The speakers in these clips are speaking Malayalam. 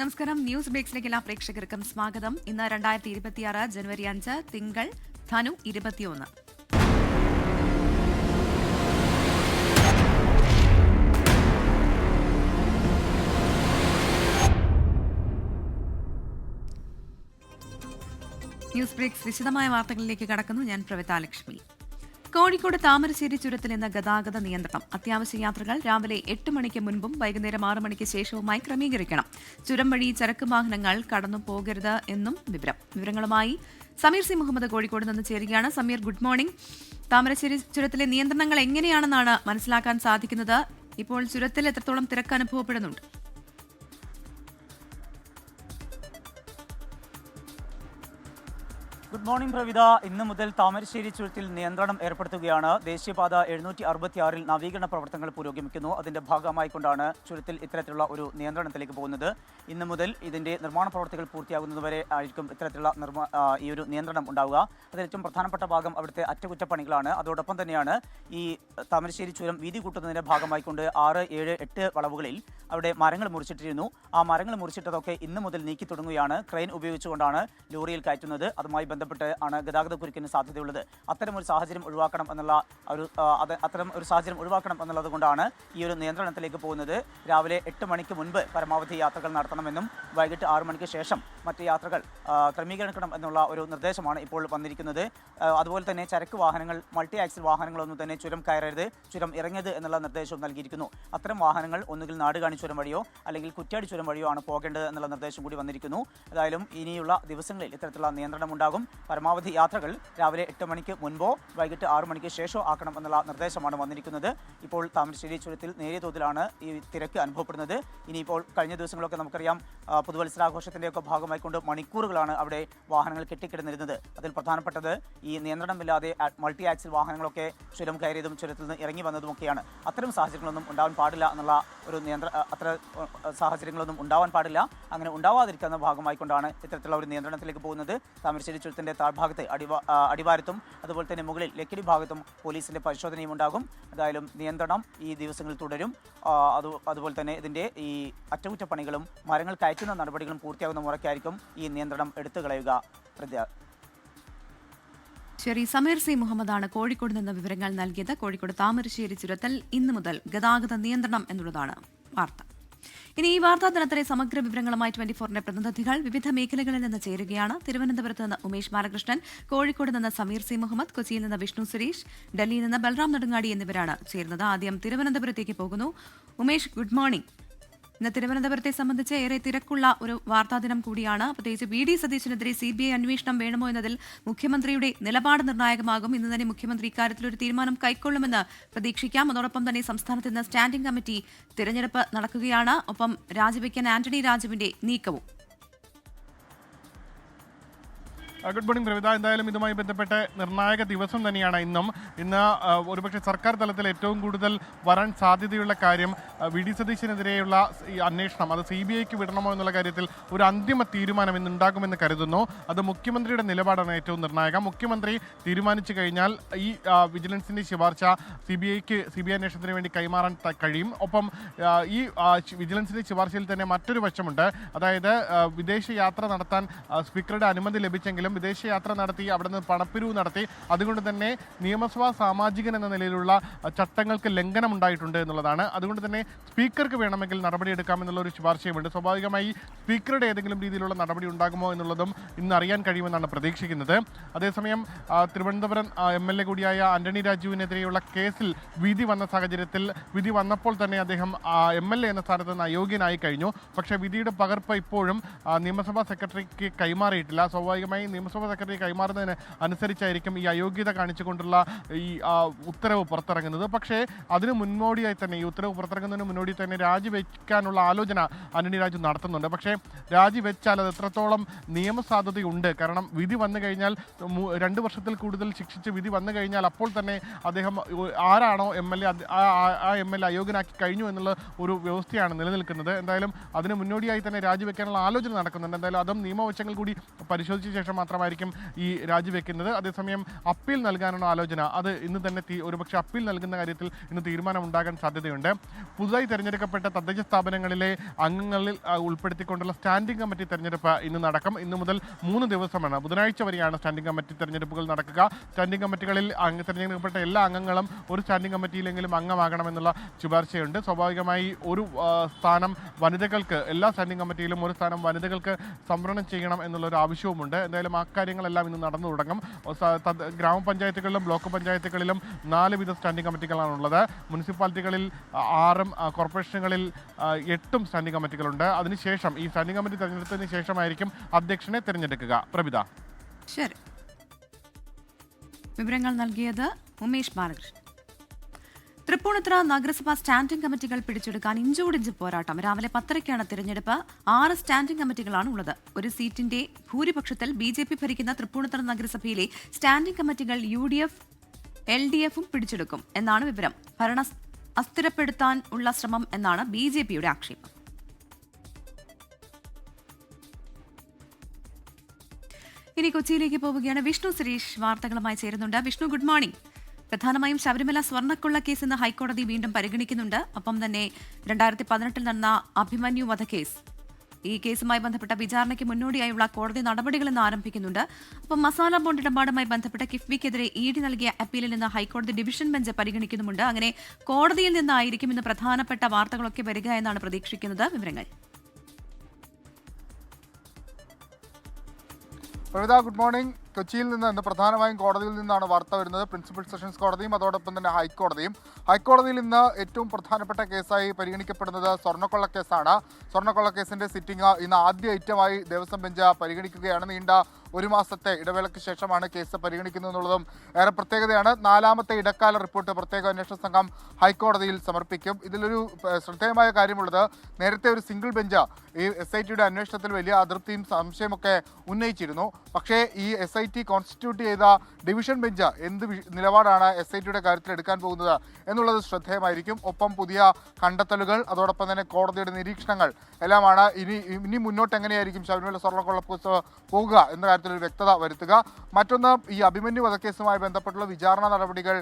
നമസ്കാരം. ന്യൂസ് ബ്രേക്സിലേക്ക് എല്ലാ പ്രേക്ഷകർക്കും സ്വാഗതം. ഇന്ന് 2026 ജനുവരി 5 തിങ്കൾ, ധനു 21. ന്യൂസ് ബ്രേക്സ് വിശദമായ വാർത്തകളിലേക്ക് കടക്കുന്നു. ഞാൻ പ്രവിത ലക്ഷ്മി. കോഴിക്കോട് താമരശ്ശേരി ചുരത്തിൽ നിന്ന് ഗതാഗത നിയന്ത്രണം. അത്യാവശ്യ യാത്രകൾ രാവിലെ 8 മണിക്ക് മുൻപും വൈകുന്നേരം 6 മണിക്ക് ശേഷവുമായി ക്രമീകരിക്കണം. ചുരം വഴി ചരക്ക് വാഹനങ്ങൾ കടന്നു പോകരുത് എന്നും വിവരങ്ങളുമായി സമീർ സി മുഹമ്മദ് കോഴിക്കോട് നിന്ന് ചേരുകയാണ്. Sameer, good morning. താമരശ്ശേരി ചുരത്തിലെ നിയന്ത്രണങ്ങൾ എങ്ങനെയാണെന്നാണ് മനസ്സിലാക്കാൻ സാധിക്കുന്നത്? ഇപ്പോൾ ചുരത്തിൽ എത്രത്തോളം തിരക്ക് അനുഭവപ്പെടുന്നുണ്ട്? Good morning Pravitha. ഇന്ന് മുതൽ താമരശ്ശേരി ചുരത്തിൽ നിയന്ത്രണം ഏർപ്പെടുത്തുകയാണ്. ദേശീയപാത 766 നവീകരണ പ്രവർത്തനങ്ങൾ പുരോഗമിക്കുന്നു. അതിന്റെ ഭാഗമായിക്കൊണ്ടാണ് ചുരത്തിൽ ഇത്തരത്തിലുള്ള ഒരു നിയന്ത്രണത്തിലേക്ക് പോകുന്നത്. ഇന്ന് മുതൽ ഇതിന്റെ നിർമ്മാണ പ്രവർത്തികൾ പൂർത്തിയാകുന്നതുവരെ ആയിരിക്കും ഇത്തരത്തിലുള്ള ഈ ഒരു നിയന്ത്രണം ഉണ്ടാവുക. അതിൽ ഏറ്റവും പ്രധാനപ്പെട്ട ഭാഗം അവിടുത്തെ അറ്റകുറ്റപ്പണികളാണ്. അതോടൊപ്പം തന്നെയാണ് ഈ താമരശ്ശേരി ചുരം വീതി കൂട്ടുന്നതിന്റെ ഭാഗമായിക്കൊണ്ട് 6, 7, 8 വളവുകളിൽ അവിടെ മരങ്ങൾ മുറിച്ചിട്ടിരുന്നു. ആ മരങ്ങൾ മുറിച്ചിട്ടതൊക്കെ ഇന്ന് മുതൽ നീക്കി തുടങ്ങുകയാണ്. ക്രെയിൻ ഉപയോഗിച്ചുകൊണ്ടാണ് ലോറിയിൽ കയറ്റുന്നത്. അതുമായി ബന്ധപ്പെട്ട് ആണ് ഗതാഗത കുരുക്കിന് സാധ്യതയുള്ളത്. അത്തരം ഒരു സാഹചര്യം ഒഴിവാക്കണം എന്നുള്ളത് കൊണ്ടാണ് ഈ ഒരു നിയന്ത്രണത്തിലേക്ക് പോകുന്നത്. രാവിലെ 8 മണിക്ക് മുൻപ് പരമാവധി യാത്രകൾ നടത്തണമെന്നും വൈകിട്ട് 6 മണിക്ക് ശേഷം മറ്റ് യാത്രകൾ ക്രമീകരിക്കണം എന്നുള്ള ഒരു നിർദ്ദേശമാണ് ഇപ്പോൾ വന്നിരിക്കുന്നത്. അതുപോലെ തന്നെ ചരക്ക് വാഹനങ്ങൾ, മൾട്ടി ആക്സിൽ വാഹനങ്ങളൊന്നും തന്നെ ചുരം കയറരുത്, ചുരം ഇറങ്ങരുത് എന്നുള്ള നിർദ്ദേശവും നൽകിയിരിക്കുന്നു. അത്തരം വാഹനങ്ങൾ ഒന്നുകിൽ നാടുകാണി ചുരം വഴിയോ അല്ലെങ്കിൽ കുറ്റ്യാടി ചുരം വഴിയോ ആണ് പോകേണ്ടത് എന്നുള്ള നിർദ്ദേശം കൂടി വന്നിരിക്കുന്നു. ഏതായാലും ഇനിയുള്ള ദിവസങ്ങളിൽ ഇത്തരത്തിലുള്ള നിയന്ത്രണം ഉണ്ടാകും. പരമാവധി യാത്രകൾ രാവിലെ 8 മണിക്ക് മുൻപോ വൈകിട്ട് 6 മണിക്ക് ശേഷമോ ആക്കണം എന്നുള്ള നിർദ്ദേശമാണ് വന്നിരിക്കുന്നത്. ഇപ്പോൾ താമരശ്ശേരി ചുരത്തിൽ നേരിയ തോതിലാണ് ഈ തിരക്ക് അനുഭവപ്പെടുന്നത്. ഇനിയിപ്പോൾ കഴിഞ്ഞ ദിവസങ്ങളൊക്കെ നമുക്കറിയാം, പുതുവത്സരാഘോഷത്തിൻ്റെയൊക്കെ ഭാഗമായിക്കൊണ്ട് മണിക്കൂറുകളാണ് അവിടെ വാഹനങ്ങൾ കെട്ടിക്കിടന്നിരുന്നത്. അതിൽ പ്രധാനപ്പെട്ടത് ഈ നിയന്ത്രണമില്ലാതെ മൾട്ടി ആക്സിൽ വാഹനങ്ങളൊക്കെ ചുരം കയറിയതും ചുരത്തിൽ നിന്ന് ഇറങ്ങി വന്നതുമൊക്കെയാണ്. അത്തരം സാഹചര്യങ്ങളൊന്നും ഉണ്ടാവാൻ പാടില്ല എന്നുള്ള ഒരു സാഹചര്യങ്ങളൊന്നും ഉണ്ടാവാൻ പാടില്ല. അങ്ങനെ ഉണ്ടാവാതിരിക്കുന്ന ഭാഗമായിക്കൊണ്ടാണ് ഇത്തരത്തിലുള്ള ഒരു നിയന്ത്രണത്തിലേക്ക് പോകുന്നത്. താമരശ്ശേരി ചുരത്തിൻ്റെ താഴ്ഭാഗത്ത് അടിവാരത്തും അതുപോലെ തന്നെ മുകളിൽ ലക്കിടി ഭാഗത്തും പോലീസിൻ്റെ പരിശോധനയും ഉണ്ടാകും. എന്തായാലും നിയന്ത്രണം ഈ ദിവസങ്ങളിൽ തുടരും. അതുപോലെ തന്നെ ഇതിൻ്റെ ഈ അറ്റകുറ്റപ്പണികളും മരങ്ങൾ കയറ്റുന്ന നടപടികളും പൂർത്തിയാകുന്ന മുറയ്ക്കായിരിക്കും ഈ നിയന്ത്രണം എടുത്തു കളയുക. ശരി, സമീർ സി മുഹമ്മദാണ് കോഴിക്കോട് നിന്ന് വിവരങ്ങൾ നൽകിയത്. കോഴിക്കോട് താമരശ്ശേരി ചുരത്തിൽ ഇന്നു മുതൽ ഗതാഗത നിയന്ത്രണം എന്നുള്ളതാണ് വാർത്ത. ഇനി ഈ വാർത്താ ദിനത്തിലെ സമഗ്ര വിവരങ്ങളുമായി 24ന്റെ പ്രതിനിധികൾ വിവിധ മേഖലകളിൽ നിന്ന് ചേരുകയാണ്. തിരുവനന്തപുരത്ത് നിന്ന് ഉമേഷ് ബാലകൃഷ്ണൻ, കോഴിക്കോട് നിന്ന് സമീർ സി മുഹമ്മദ്, കൊച്ചിയിൽ നിന്ന് വിഷ്ണു സുരേഷ്, ഡൽഹിയിൽ നിന്ന് ബൽറാം നെടുങ്ങാടി എന്നിവരാണ് ചേരുന്നത്. ആദ്യം തിരുവനന്തപുരത്തേക്ക് പോകുന്നു. Umesh, good morning. ഇന്ന് തിരുവനന്തപുരത്തെ സംബന്ധിച്ച് ഏറെ തിരക്കുള്ള ഒരു വാർത്താദിനം കൂടിയാണ്. പ്രത്യേകിച്ച് വി.ഡി. സതീശനെതിരെ CBI അന്വേഷണം വേണമോ എന്നതിൽ മുഖ്യമന്ത്രിയുടെ നിലപാട് നിർണായകമാകും. ഇന്ന് തന്നെ മുഖ്യമന്ത്രി ഇക്കാര്യത്തിൽ ഒരു തീരുമാനം കൈക്കൊള്ളുമെന്ന് പ്രതീക്ഷിക്കാം. അതോടൊപ്പം തന്നെ സംസ്ഥാനത്ത് ഇന്ന് സ്റ്റാൻഡിംഗ് കമ്മിറ്റി തിരഞ്ഞെടുപ്പ് നടക്കുകയാണ്. ഒപ്പം രാജിവെക്കാൻ ആന്റണി രാജുവിന്റെ നീക്കവും. Good morning Pravitha. എന്തായാലും ഇതുമായി ബന്ധപ്പെട്ട് നിർണായക ദിവസം തന്നെയാണ് ഇന്ന് ഒരുപക്ഷെ സർക്കാർ തലത്തിൽ ഏറ്റവും കൂടുതൽ വരാൻ സാധ്യതയുള്ള കാര്യം വി.ഡി. സതീശനെതിരെയുള്ള ഈ അന്വേഷണം അത് CBIക്ക് വിടണമോ എന്നുള്ള കാര്യത്തിൽ ഒരു അന്തിമ തീരുമാനം ഇന്നുണ്ടാകുമെന്ന് കരുതുന്നു. അത് മുഖ്യമന്ത്രിയുടെ നിലപാടാണ് ഏറ്റവും നിർണായകം. മുഖ്യമന്ത്രി തീരുമാനിച്ചു കഴിഞ്ഞാൽ ഈ വിജിലൻസിൻ്റെ ശുപാർശ CBI അന്വേഷണത്തിന് വേണ്ടി കൈമാറാൻ കഴിയും. ഒപ്പം ഈ വിജിലൻസിൻ്റെ ശുപാർശയിൽ തന്നെ മറ്റൊരു വശമുണ്ട്. അതായത് വിദേശ യാത്ര നടത്താൻ സ്പീക്കറുടെ അനുമതി ലഭിച്ചെങ്കിലും വിദേശയാത്ര നടത്തി അവിടെ നിന്ന് പണപ്പിരിവ് നടത്തി, അതുകൊണ്ട് തന്നെ നിയമസഭാ സാമാജികൻ എന്ന നിലയിലുള്ള ചട്ടങ്ങൾക്ക് ലംഘനം ഉണ്ടായിട്ടുണ്ട് എന്നുള്ളതാണ്. അതുകൊണ്ട് തന്നെ സ്പീക്കർക്ക് വേണമെങ്കിൽ നടപടിയെടുക്കാമെന്നുള്ള ഒരു ശുപാർശയുമുണ്ട്. സ്വാഭാവികമായി സ്പീക്കറുടെ ഏതെങ്കിലും രീതിയിലുള്ള നടപടി ഉണ്ടാകുമോ എന്നുള്ളതും ഇന്ന് അറിയാൻ കഴിയുമെന്നാണ് പ്രതീക്ഷിക്കുന്നത്. അതേസമയം തിരുവനന്തപുരം MLA കൂടിയായ ആന്റണി രാജുവിനെതിരെയുള്ള കേസിൽ വിധി വന്ന സാഹചര്യത്തിൽ വിധി വന്നപ്പോൾ തന്നെ അദ്ദേഹം MLA എന്ന സ്ഥാനത്ത് നിന്ന് അയോഗ്യനായി കഴിഞ്ഞു. പക്ഷേ വിധിയുടെ പകർപ്പ് ഇപ്പോഴും നിയമസഭാ സെക്രട്ടറിക്ക് കൈമാറിയിട്ടില്ല. സ്വാഭാവികമായി നിയമസഭാ സെക്രട്ടറി കൈമാറുന്നതിന് അനുസരിച്ചായിരിക്കും ഈ അയോഗ്യത കാണിച്ചുകൊണ്ടുള്ള ഈ ഉത്തരവ് പുറത്തിറങ്ങുന്നത്. പക്ഷേ അതിന് മുന്നോടിയായി തന്നെ ഈ ഉത്തരവ് പുറത്തിറങ്ങുന്നതിന് മുന്നോടി തന്നെ രാജിവെക്കാനുള്ള ആലോചന ആന്റണി രാജു നടത്തുന്നുണ്ട്. പക്ഷേ രാജിവെച്ചാൽ അത് എത്രത്തോളം നിയമസാധുതയുണ്ട്? കാരണം വിധി വന്നു കഴിഞ്ഞാൽ 2 വർഷത്തിൽ കൂടുതൽ ശിക്ഷിച്ച് വിധി വന്നു കഴിഞ്ഞാൽ അപ്പോൾ തന്നെ അദ്ദേഹം ആരാണോ MLA ആ MLA അയോഗ്യനാക്കി കഴിഞ്ഞു എന്നുള്ള ഒരു വ്യവസ്ഥയാണ് നിലനിൽക്കുന്നത്. എന്തായാലും അതിന് മുന്നോടിയായി തന്നെ രാജിവെക്കാനുള്ള ആലോചന നടക്കുന്നുണ്ട്. എന്തായാലും അതും നിയമവശങ്ങൾ കൂടി പരിശോധിച്ച ശേഷം മാത്രമായിരിക്കും ഈ രാജിവെക്കുന്നത്. അതേസമയം അപ്പീൽ നൽകാനുള്ള ആലോചന അത് ഇന്ന് തന്നെ ഒരുപക്ഷെ അപ്പീൽ നൽകുന്ന കാര്യത്തിൽ ഇന്ന് തീരുമാനമുണ്ടാകാൻ സാധ്യതയുണ്ട്. പുതുതായി തെരഞ്ഞെടുക്കപ്പെട്ട തദ്ദേശ സ്ഥാപനങ്ങളിലെ അംഗങ്ങളിൽ ഉൾപ്പെടുത്തിക്കൊണ്ടുള്ള സ്റ്റാൻഡിംഗ് കമ്മിറ്റി തെരഞ്ഞെടുപ്പ് ഇന്ന് നടക്കും. ഇന്നു മുതൽ 3 ദിവസമാണ്, ബുധനാഴ്ച വരെയാണ് സ്റ്റാൻഡിംഗ് കമ്മിറ്റി തെരഞ്ഞെടുപ്പുകൾ നടക്കുക. സ്റ്റാൻഡിംഗ് കമ്മിറ്റികളിൽ തെരഞ്ഞെടുക്കപ്പെട്ട എല്ലാ അംഗങ്ങളും ഒരു സ്റ്റാൻഡിംഗ് കമ്മിറ്റിയിലെങ്കിലും അംഗമാകണമെന്നുള്ള ശുപാർശയുണ്ട്. സ്വാഭാവികമായി ഒരു സ്ഥാനം വനിതകൾക്ക്, എല്ലാ സ്റ്റാൻഡിംഗ് കമ്മിറ്റിയിലും ഒരു സ്ഥാനം വനിതകൾക്ക് സംവരണം ചെയ്യണം എന്നുള്ളൊരു ആവശ്യവുമുണ്ട്. എന്തായാലും ആ കാര്യങ്ങളെല്ലാം ഇന്ന് നടന്നു തുടങ്ങും. ഗ്രാമപഞ്ചായത്തുകളിലും ബ്ലോക്ക് പഞ്ചായത്തുകളിലും 4 വിധ സ്റ്റാൻഡിംഗ് കമ്മിറ്റികളാണുള്ളത്. മുനിസിപ്പാലിറ്റികളിൽ 6ഉം കോർപ്പറേഷനുകളിൽ 8ഉം സ്റ്റാൻഡിംഗ് കമ്മിറ്റികളുണ്ട്. അതിനുശേഷം ഈ സ്റ്റാൻഡിംഗ് കമ്മിറ്റി തെരഞ്ഞെടുത്തതിന് ശേഷമായിരിക്കും അധ്യക്ഷനെ തിരഞ്ഞെടുക്കുക. പ്രഭിത. ശരി, വിവരങ്ങൾ നൽകിയത് ഉമേഷ് ബാലകൃഷ്ണൻ. തൃപ്പൂണിത്തുറ നഗരസഭാ സ്റ്റാൻഡിംഗ് കമ്മിറ്റികൾ പിടിച്ചെടുക്കാൻ ഇഞ്ചോടിഞ്ച് പോരാട്ടം. രാവിലെ 10:30ക്കാണ് തിരഞ്ഞെടുപ്പ്. 6 സ്റ്റാൻഡിംഗ് കമ്മിറ്റികളാണ് ഉള്ളത്. ഒരു സീറ്റിന്റെ ഭൂരിപക്ഷത്തിൽ BJP ഭരിക്കുന്ന തൃപ്പൂണിത്തുറ നഗരസഭയിലെ സ്റ്റാൻഡിംഗ് കമ്മിറ്റികൾ UDF LDFും പിടിച്ചെടുക്കും എന്നാണ് വിവരം. ഭരണം അസ്ഥിരപ്പെടുത്താൻ ഉള്ള ശ്രമം എന്നാണ് BJPയുടെ ആക്ഷേപം. ഇനി കൊച്ചിയിലേക്ക് പോവുകയാണ്. വിഷ്ണു സുരേഷ് വാർത്തകളുമായി ചേരുന്നുണ്ട്. Vishnu, good morning. പ്രധാനമായും ശബരിമല സ്വർണ്ണക്കൊള്ള കേസ് ഇന്ന് ഹൈക്കോടതി വീണ്ടും പരിഗണിക്കുന്നുണ്ട്. ഒപ്പം തന്നെ 2018 നടന്ന അഭിമന്യു വധക്കേസ്, ഈ കേസുമായി ബന്ധപ്പെട്ട വിചാരണയ്ക്ക് മുന്നോടിയായുള്ള കോടതി നടപടികൾ ഇന്ന് ആരംഭിക്കുന്നുണ്ട്. അപ്പം മസാല ബോണ്ട് ഇടപാടുമായി ബന്ധപ്പെട്ട കിഫ്ബിക്കെതിരെ ED നൽകിയ അപ്പീലിൽ നിന്ന് ഹൈക്കോടതി ഡിവിഷൻ ബെഞ്ച് പരിഗണിക്കുന്നുമുണ്ട്. അങ്ങനെ കോടതിയിൽ നിന്നായിരിക്കും ഇന്ന് പ്രധാനപ്പെട്ട വാർത്തകളൊക്കെ വരിക എന്നാണ് പ്രതീക്ഷിക്കുന്നത്. വിവരങ്ങൾ. Pravitha, good morning. കൊച്ചിയിൽ നിന്ന് ഇന്ന് പ്രധാനമായും കോടതിയിൽ നിന്നാണ് വാർത്ത വരുന്നത്. പ്രിൻസിപ്പൽ സെഷൻസ് കോടതിയും അതോടൊപ്പം തന്നെ ഹൈക്കോടതിയും. ഹൈക്കോടതിയിൽ ഇന്ന് ഏറ്റവും പ്രധാനപ്പെട്ട കേസായി പരിഗണിക്കപ്പെടുന്നത് സ്വർണ്ണക്കൊള്ള കേസാണ്. സ്വർണ്ണക്കൊള്ള കേസിന്റെ സിറ്റിംഗ് ഇന്ന് ആദ്യ ഐറ്റമായി ദേവസ്വം ബെഞ്ച് പരിഗണിക്കുകയാണ്. നീണ്ട 1 മാസത്തെ ഇടവേളയ്ക്ക് ശേഷമാണ് കേസ് പരിഗണിക്കുന്നത് എന്നുള്ളതും ഏറെ പ്രത്യേകതയാണ്. 4ാമത്തെ ഇടക്കാല റിപ്പോർട്ട് പ്രത്യേക അന്വേഷണ സംഘം ഹൈക്കോടതിയിൽ സമർപ്പിക്കും. ഇതിലൊരു ശ്രദ്ധേയമായ കാര്യമുള്ളത്, നേരത്തെ ഒരു സിംഗിൾ ബെഞ്ച് ഈ SITയുടെ അന്വേഷണത്തിൽ വലിയ അതൃപ്തിയും സംശയമൊക്കെ ഉന്നയിച്ചിരുന്നു. പക്ഷേ ഈ SIT കോൺസ്റ്റിറ്റ്യൂട്ട് ചെയ്ത ഡിവിഷൻ ബെഞ്ച് എന്ത് നിലപാടാണ് SITയുടെ കാര്യത്തിൽ എടുക്കാൻ പോകുന്നത് എന്നുള്ളത് ശ്രദ്ധേയമായിരിക്കും. ഒപ്പം പുതിയ കണ്ടെത്തലുകൾ, അതോടൊപ്പം തന്നെ കോടതിയുടെ നിരീക്ഷണങ്ങൾ എല്ലാമാണ് ഇനി മുന്നോട്ട് എങ്ങനെയായിരിക്കും ശബരിമല സ്വർണ്ണക്കൊള്ള കേസ് പോകുക എന്ന കാര്യത്തിലൊരു വ്യക്തത വരുത്തുക. മറ്റൊന്ന്, ഈ അഭിമന്യു വധക്കേസുമായി ബന്ധപ്പെട്ടുള്ള വിചാരണ നടപടികൾ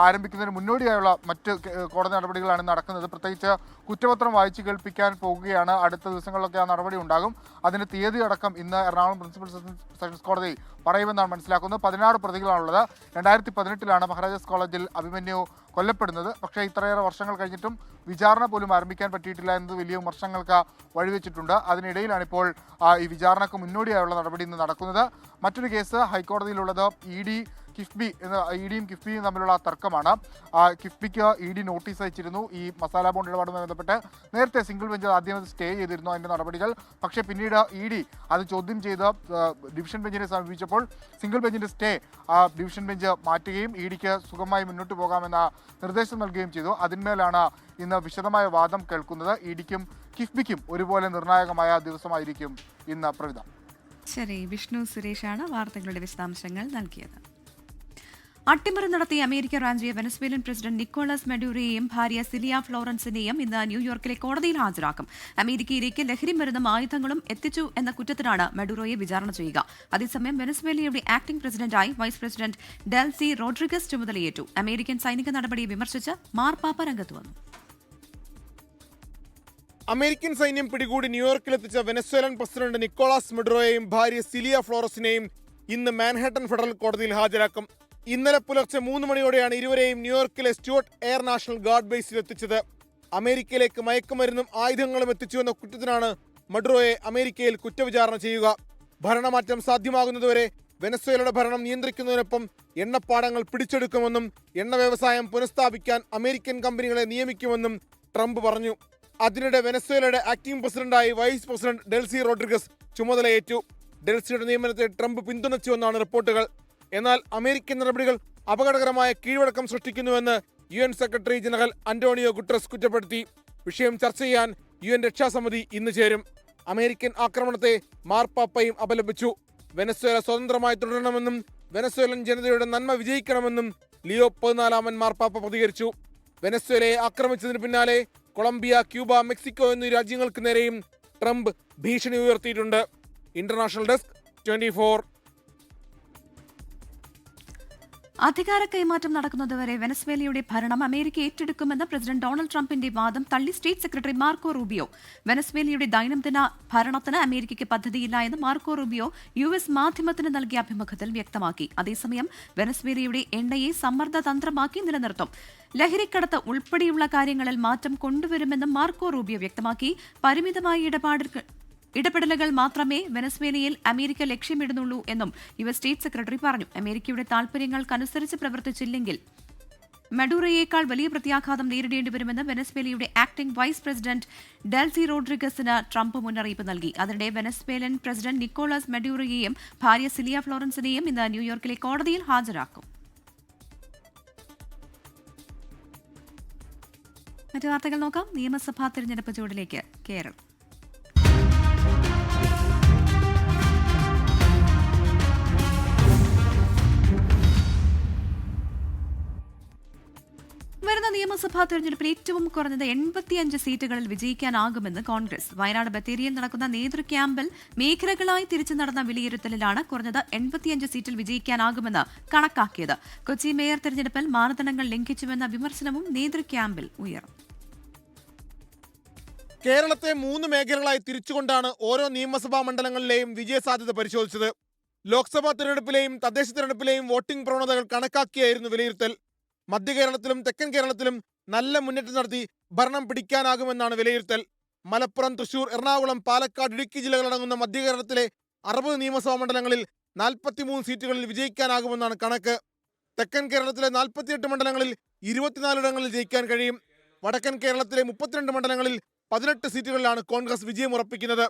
ആരംഭിക്കുന്നതിന് മുന്നോടിയായുള്ള മറ്റ് കോടതി നടപടികളാണ് നടക്കുന്നത്. പ്രത്യേകിച്ച് കുറ്റപത്രം വായിച്ചു കേൾപ്പിക്കാൻ പോകുകയാണ്. അടുത്ത ദിവസങ്ങളിലൊക്കെ ആ നടപടി ഉണ്ടാകും. അതിന് തീയതി അടക്കം ഇന്ന് എറണാകുളം പ്രിൻസിപ്പൽ സെഷൻസ് കോടതി പറയുമെന്നാണ് മനസ്സിലാക്കുന്നത്. 16 പ്രതികളാണുള്ളത്. 2018 മഹാരാജാസ് കോളേജിൽ അഭിമന്യു കൊല്ലപ്പെടുന്നത്. പക്ഷേ ഇത്രയേറെ വർഷങ്ങൾ കഴിഞ്ഞിട്ടും വിചാരണ പോലും ആരംഭിക്കാൻ പറ്റിയിട്ടില്ല എന്നത് വലിയ വിമർശനങ്ങൾക്ക് വഴിവെച്ചിട്ടുണ്ട്. അതിനിടയിലാണ് ഇപ്പോൾ ഈ വിചാരണക്ക് മുന്നോടിയായുള്ള നടപടി ഇന്ന് നടക്കുന്നത്. മറ്റൊരു കേസ് ഹൈക്കോടതിയിലുള്ളത് EDയും കിഫ്ബിയും തമ്മിലുള്ള തർക്കമാണ്. കിഫ്ബിക്ക് ED നോട്ടീസ് അയച്ചിരുന്നു ഈ മസാല ബോണ്ട് ഇടപാടുമായി ബന്ധപ്പെട്ട്. നേരത്തെ സിംഗിൾ ബെഞ്ച് ആദ്യം സ്റ്റേ ചെയ്തിരുന്നു അതിൻ്റെ നടപടികൾ. പക്ഷേ പിന്നീട് ED അത് ചോദ്യം ചെയ്ത് ഡിവിഷൻ ബെഞ്ചിനെ സമീപിച്ചപ്പോൾ സിംഗിൾ ബെഞ്ചിൻ്റെ സ്റ്റേ ഡിവിഷൻ ബെഞ്ച് മാറ്റുകയും EDക്ക് സുഗമമായി മുന്നോട്ട് പോകാമെന്ന നിർദ്ദേശം നൽകുകയും ചെയ്തു. അതിന്മേലാണ് ഇന്ന് വിശദമായ വാദം കേൾക്കുന്നത്. EDക്കും കിഫ്ബിക്കും ഒരുപോലെ നിർണായകമായ ദിവസമായിരിക്കും ഇന്ന്. പ്രവിധ. ശരി, വിഷ്ണു സുരേഷാണ് വാർത്തകളുടെ വിശദാംശങ്ങൾ നൽകിയത്. അട്ടിമറി നടത്തിയ അമേരിക്ക റാഞ്ചിയ വെനസ്വേലൻ പ്രസിഡന്റ് നിക്കോളസ് മഡൂറോയെയും ഭാര്യ സിലിയ ഫ്ലോറൻസിനെയും ഇന്ന് ന്യൂയോർക്കിലെ കോടതിയിൽ ഹാജരാക്കും. അമേരിക്കയിലേക്ക് ലഹരി മരുന്നും ആയുധങ്ങളും എത്തിച്ചു എന്ന കുറ്റത്തിനാണ് മഡൂറോയെ വിചാരണ ചെയ്യുക. അതേസമയം വെനസ്വേലയുടെ ആക്ടിംഗ് പ്രസിഡന്റായി വൈസ് പ്രസിഡന്റ് ഡെൽസി റോഡ്രിഗസ് ചുമതലയേറ്റു. അമേരിക്കൻ സൈനിക നടപടിയെ വിമർശിച്ച് മാർപ്പാപ്പ രംഗത്ത് വന്നു. അമേരിക്കൻ സൈന്യം പിടികൂടി ന്യൂയോർക്കിലെത്തിച്ച വെനസ്വേലൻ പ്രസിഡന്റ് നിക്കോളാസ് മഡൂറോയെയും ഭാര്യ സിലിയ ഫ്ലോറൻസിനെയും ഇന്ന് മാൻഹാട്ടൻ ഫെഡറൽ കോടതിയിൽ ഹാജരാക്കും. ഇന്നലെ പുലർച്ചെ 3 മണിയോടെയാണ് ഇരുവരെയും ന്യൂയോർക്കിലെ സ്റ്റുവർട്ട് എയർ നാഷണൽ ഗാർഡ് ബേസിൽ എത്തിച്ചത്. അമേരിക്കയിലേക്ക് മയക്കുമരുന്നും ആയുധങ്ങളും എത്തിച്ചു എന്ന കുറ്റത്തിനാണ് മഡൂറോയെ അമേരിക്കയിൽ കുറ്റവിചാരണ ചെയ്യുക. ഭരണമാറ്റം സാധ്യമാകുന്നതുവരെ വെനസ്വേലയുടെ ഭരണം നിയന്ത്രിക്കുന്നതിനൊപ്പം എണ്ണപ്പാടങ്ങൾ പിടിച്ചെടുക്കുമെന്നും എണ്ണ വ്യവസായം പുനഃസ്ഥാപിക്കാൻ അമേരിക്കൻ കമ്പനികളെ നിയമിക്കുമെന്നും ട്രംപ് പറഞ്ഞു. അതിനിടെ വെനസ്വേലയുടെ ആക്ടിംഗ് പ്രസിഡന്റായി വൈസ് പ്രസിഡന്റ് ഡെൽസി റോഡ്രിഗസ് ചുമതലയേറ്റു. ഡെൽസിയുടെ നിയമനത്തെ ട്രംപ് പിന്തുണച്ചുവെന്നാണ് റിപ്പോർട്ടുകൾ. എന്നാൽ അമേരിക്കൻ നടപടികൾ അപകടകരമായ കീഴ്വഴക്കം സൃഷ്ടിക്കുന്നുവെന്ന് UN secretary general Antonio Guterres കുറ്റപ്പെടുത്തി. വിഷയം ചർച്ച ചെയ്യാൻ UN രക്ഷാസമിതി ഇന്ന് ചേരും. അമേരിക്കൻ ആക്രമണത്തെ മാർപ്പാപ്പയും അപലപിച്ചു. വെനസ്വേല സ്വതന്ത്രമായി തുടരണമെന്നും വെനസ്വേലൻ ജനതയുടെ നന്മ വിജയിക്കണമെന്നും ലിയോ 14 മാർപ്പാപ്പ പ്രതികരിച്ചു. വെനസ്വേലയെ ആക്രമിച്ചതിന് പിന്നാലെ കൊളംബിയ, ക്യൂബ, മെക്സിക്കോ എന്നീ രാജ്യങ്ങൾക്ക് നേരെയും ട്രംപ് ഭീഷണി ഉയർത്തിയിട്ടുണ്ട്. International desk 24. അധികാര കൈമാറ്റം നടക്കുന്നതുവരെ വെനസ്വേലയുടെ ഭരണം അമേരിക്ക ഏറ്റെടുക്കുമെന്ന പ്രസിഡന്റ് ഡൊണാൾഡ് ട്രംപിന്റെ വാദം തള്ളി സ്റ്റേറ്റ് സെക്രട്ടറി മാർക്കോ റൂബിയോ. വെനസ്വേലയുടെ ദൈനംദിന ഭരണത്തിന് അമേരിക്കയ്ക്ക് പദ്ധതിയില്ല എന്ന് മാർക്കോ റൂബിയോ US മാധ്യമത്തിന് നൽകിയ അഭിമുഖത്തിൽ വ്യക്തമാക്കി. അതേസമയം വെനസ്വേലയുടെ എണ്ണയെ സമ്മർദ്ദ തന്ത്രമാക്കി നിലനിർത്തും. ലഹരിക്കടത്ത് ഉൾപ്പെടെയുള്ള കാര്യങ്ങളിൽ മാറ്റം കൊണ്ടുവരുമെന്നും മാർക്കോ റൂബിയോ വ്യക്തമാക്കി. പരിമിതമായ ഇടപെടലുകൾ മാത്രമേ വെനസ്വേലയിൽ അമേരിക്ക ലക്ഷ്യമിടുന്നുള്ളൂ എന്നും US സ്റ്റേറ്റ് സെക്രട്ടറി പറഞ്ഞു. അമേരിക്കയുടെ താൽപര്യങ്ങൾക്കനുസരിച്ച് പ്രവർത്തിച്ചില്ലെങ്കിൽ മഡൂറോയേക്കാൾ വലിയ പ്രത്യാഘാതം നേരിടേണ്ടി വരുമെന്ന് വെനസ്വേലയുടെ ആക്ടിംഗ് വൈസ് പ്രസിഡന്റ് ഡെൽസി റോഡ്രിഗസിന് ട്രംപ് മുന്നറിയിപ്പ് നൽകി. അതിനിടെ വെനസ്വേലൻ പ്രസിഡന്റ് നിക്കോളാസ് മഡൂറോയെയും ഭാര്യ സിലിയ ഫ്ലോറൻസിനെയും ഇന്ന് ന്യൂയോർക്കിലെ കോടതിയിൽ ഹാജരാക്കും. മറ്റു വാർത്തകൾ നോക്കാം. നിയമസഭാ തെരഞ്ഞെടുപ്പ് ചൂടിലേക്ക് കേരളം. വരുന്ന നിയമസഭാ തെരഞ്ഞെടുപ്പിൽ ഏറ്റവും കുറഞ്ഞത് 85 സീറ്റുകളിൽ വിജയിക്കാനാകുമെന്ന് കോൺഗ്രസ്. വയനാട് ബത്തേരിയിൽ നടക്കുന്ന നേതൃ ക്യാമ്പിൽ മേഖലകളായി തിരിച്ചു നടന്ന വിലയിരുത്തലിലാണ് കുറഞ്ഞത് 85 സീറ്റിൽ വിജയിക്കാനാകുമെന്ന് കണക്കാക്കിയത്. കൊച്ചി മേയർ തെരഞ്ഞെടുപ്പിൽ മാനദണ്ഡങ്ങൾ ലംഘിച്ചുവെന്ന വിമർശനവും നേതൃ ക്യാമ്പിൽ ഉയർന്നു. കേരളത്തെ 3 മേഖലകളായി തിരിച്ചുകൊണ്ടാണ് ഓരോ നിയമസഭാ മണ്ഡലങ്ങളിലെയും വിജയസാധ്യത പരിശോധിച്ചത്. ലോക്സഭാ തെരഞ്ഞെടുപ്പിലെയും തദ്ദേശ തെരഞ്ഞെടുപ്പിലെയും വോട്ടിംഗ് പ്രവണതകൾ കണക്കാക്കിയായിരുന്നു വിലയിരുത്തൽ. മധ്യ കേരളത്തിലും തെക്കൻ കേരളത്തിലും നല്ല മുന്നേറ്റം നടത്തി ഭരണം പിടിക്കാനാകുമെന്നാണ് വിലയിരുത്തൽ. മലപ്പുറം, തൃശൂർ, എറണാകുളം, പാലക്കാട്, ഇടുക്കി ജില്ലകളടങ്ങുന്ന മധ്യ കേരളത്തിലെ 60 നിയമസഭാ മണ്ഡലങ്ങളിൽ 43 സീറ്റുകളിൽ വിജയിക്കാനാകുമെന്നാണ് കണക്ക്. തെക്കൻ കേരളത്തിലെ 48 മണ്ഡലങ്ങളിൽ 24 ഇടങ്ങളിൽ ജയിക്കാൻ കഴിയും. വടക്കൻ കേരളത്തിലെ 32 മണ്ഡലങ്ങളിൽ 18 സീറ്റുകളിലാണ് കോൺഗ്രസ് വിജയം ഉറപ്പിക്കുന്നത്.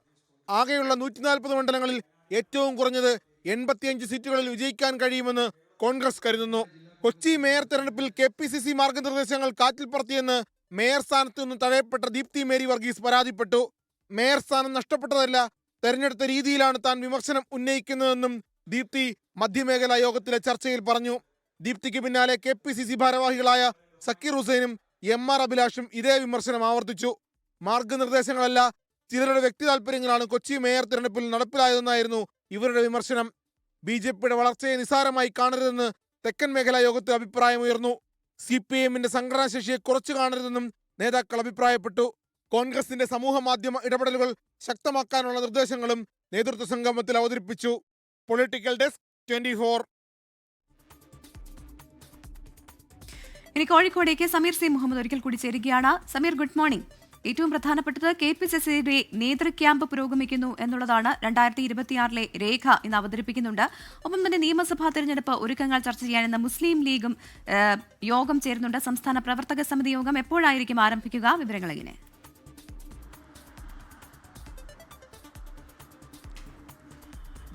ആകെയുള്ള 140 മണ്ഡലങ്ങളിൽ ഏറ്റവും കുറഞ്ഞത് 85 സീറ്റുകളിൽ വിജയിക്കാൻ കഴിയുമെന്ന് കോൺഗ്രസ് കരുതുന്നു. കൊച്ചി മേയർ തെരഞ്ഞെടുപ്പിൽ KPCC മാർഗനിർദ്ദേശങ്ങൾ കാറ്റിൽ പറത്തിയെന്ന് മേയർ സ്ഥാനത്ത് നിന്ന് തഴയപ്പെട്ട ദീപ്തി മേരി വർഗീസ് പരാതിപ്പെട്ടു. മേയർ സ്ഥാനം നഷ്ടപ്പെട്ടതല്ല, തെരഞ്ഞെടുത്ത രീതിയിലാണ് താൻ വിമർശനം ഉന്നയിക്കുന്നതെന്നും ദീപ്തി മധ്യമേഖലാ യോഗത്തിലെ ചർച്ചയിൽ പറഞ്ഞു. ദീപ്തിക്ക് പിന്നാലെ KPCC ഭാരവാഹികളായ സക്കീർ ഹുസൈനും MR അഭിലാഷും ഇതേ വിമർശനം ആവർത്തിച്ചു. മാർഗനിർദ്ദേശങ്ങളല്ല, ചിലരുടെ വ്യക്തി താൽപര്യങ്ങളാണ് കൊച്ചി മേയർ തെരഞ്ഞെടുപ്പിൽ നടപ്പിലായതെന്നായിരുന്നു ഇവരുടെ വിമർശനം. BJPയുടെ വളർച്ചയെ നിസാരമായി കാണരുതെന്ന് തെക്കൻ മേഖലാ യോഗത്തിൽ അഭിപ്രായമുയർന്നു. CPIMന്റെ സംഘടനാശേഷിയെ കുറച്ചു കാണരുതെന്നും നേതാക്കൾ അഭിപ്രായപ്പെട്ടു. കോൺഗ്രസിന്റെ സമൂഹ മാധ്യമ ഇടപെടലുകൾ ശക്തമാക്കാനുള്ള നിർദ്ദേശങ്ങളും നേതൃത്വ സംഗമത്തിൽ അവതരിപ്പിച്ചു. Political desk 24. ഇനി കോഴിക്കോടേക്ക് സമീർ സി മുഹമ്മദ് ഒരിക്കൽ കൂടി ചേരുകയാണ്. Sameer, good morning. ഏറ്റവും പ്രധാനപ്പെട്ടത് KPCCയുടെ നേതൃ ക്യാമ്പ് പുരോഗമിക്കുന്നു എന്നുള്ളതാണ്. 2026 രേഖ ഇന്ന് അവതരിപ്പിക്കുന്നുണ്ട്. ഒപ്പം തന്നെ നിയമസഭാ തെരഞ്ഞെടുപ്പ് ഒരുക്കങ്ങൾ ചർച്ച ചെയ്യാൻ ഇന്ന് മുസ്ലിം ലീഗും യോഗം ചേരുന്നുണ്ട്. സംസ്ഥാന പ്രവർത്തക സമിതി യോഗം എപ്പോഴായിരിക്കും ആരംഭിക്കുക? വിവരങ്ങൾ എങ്ങനെ?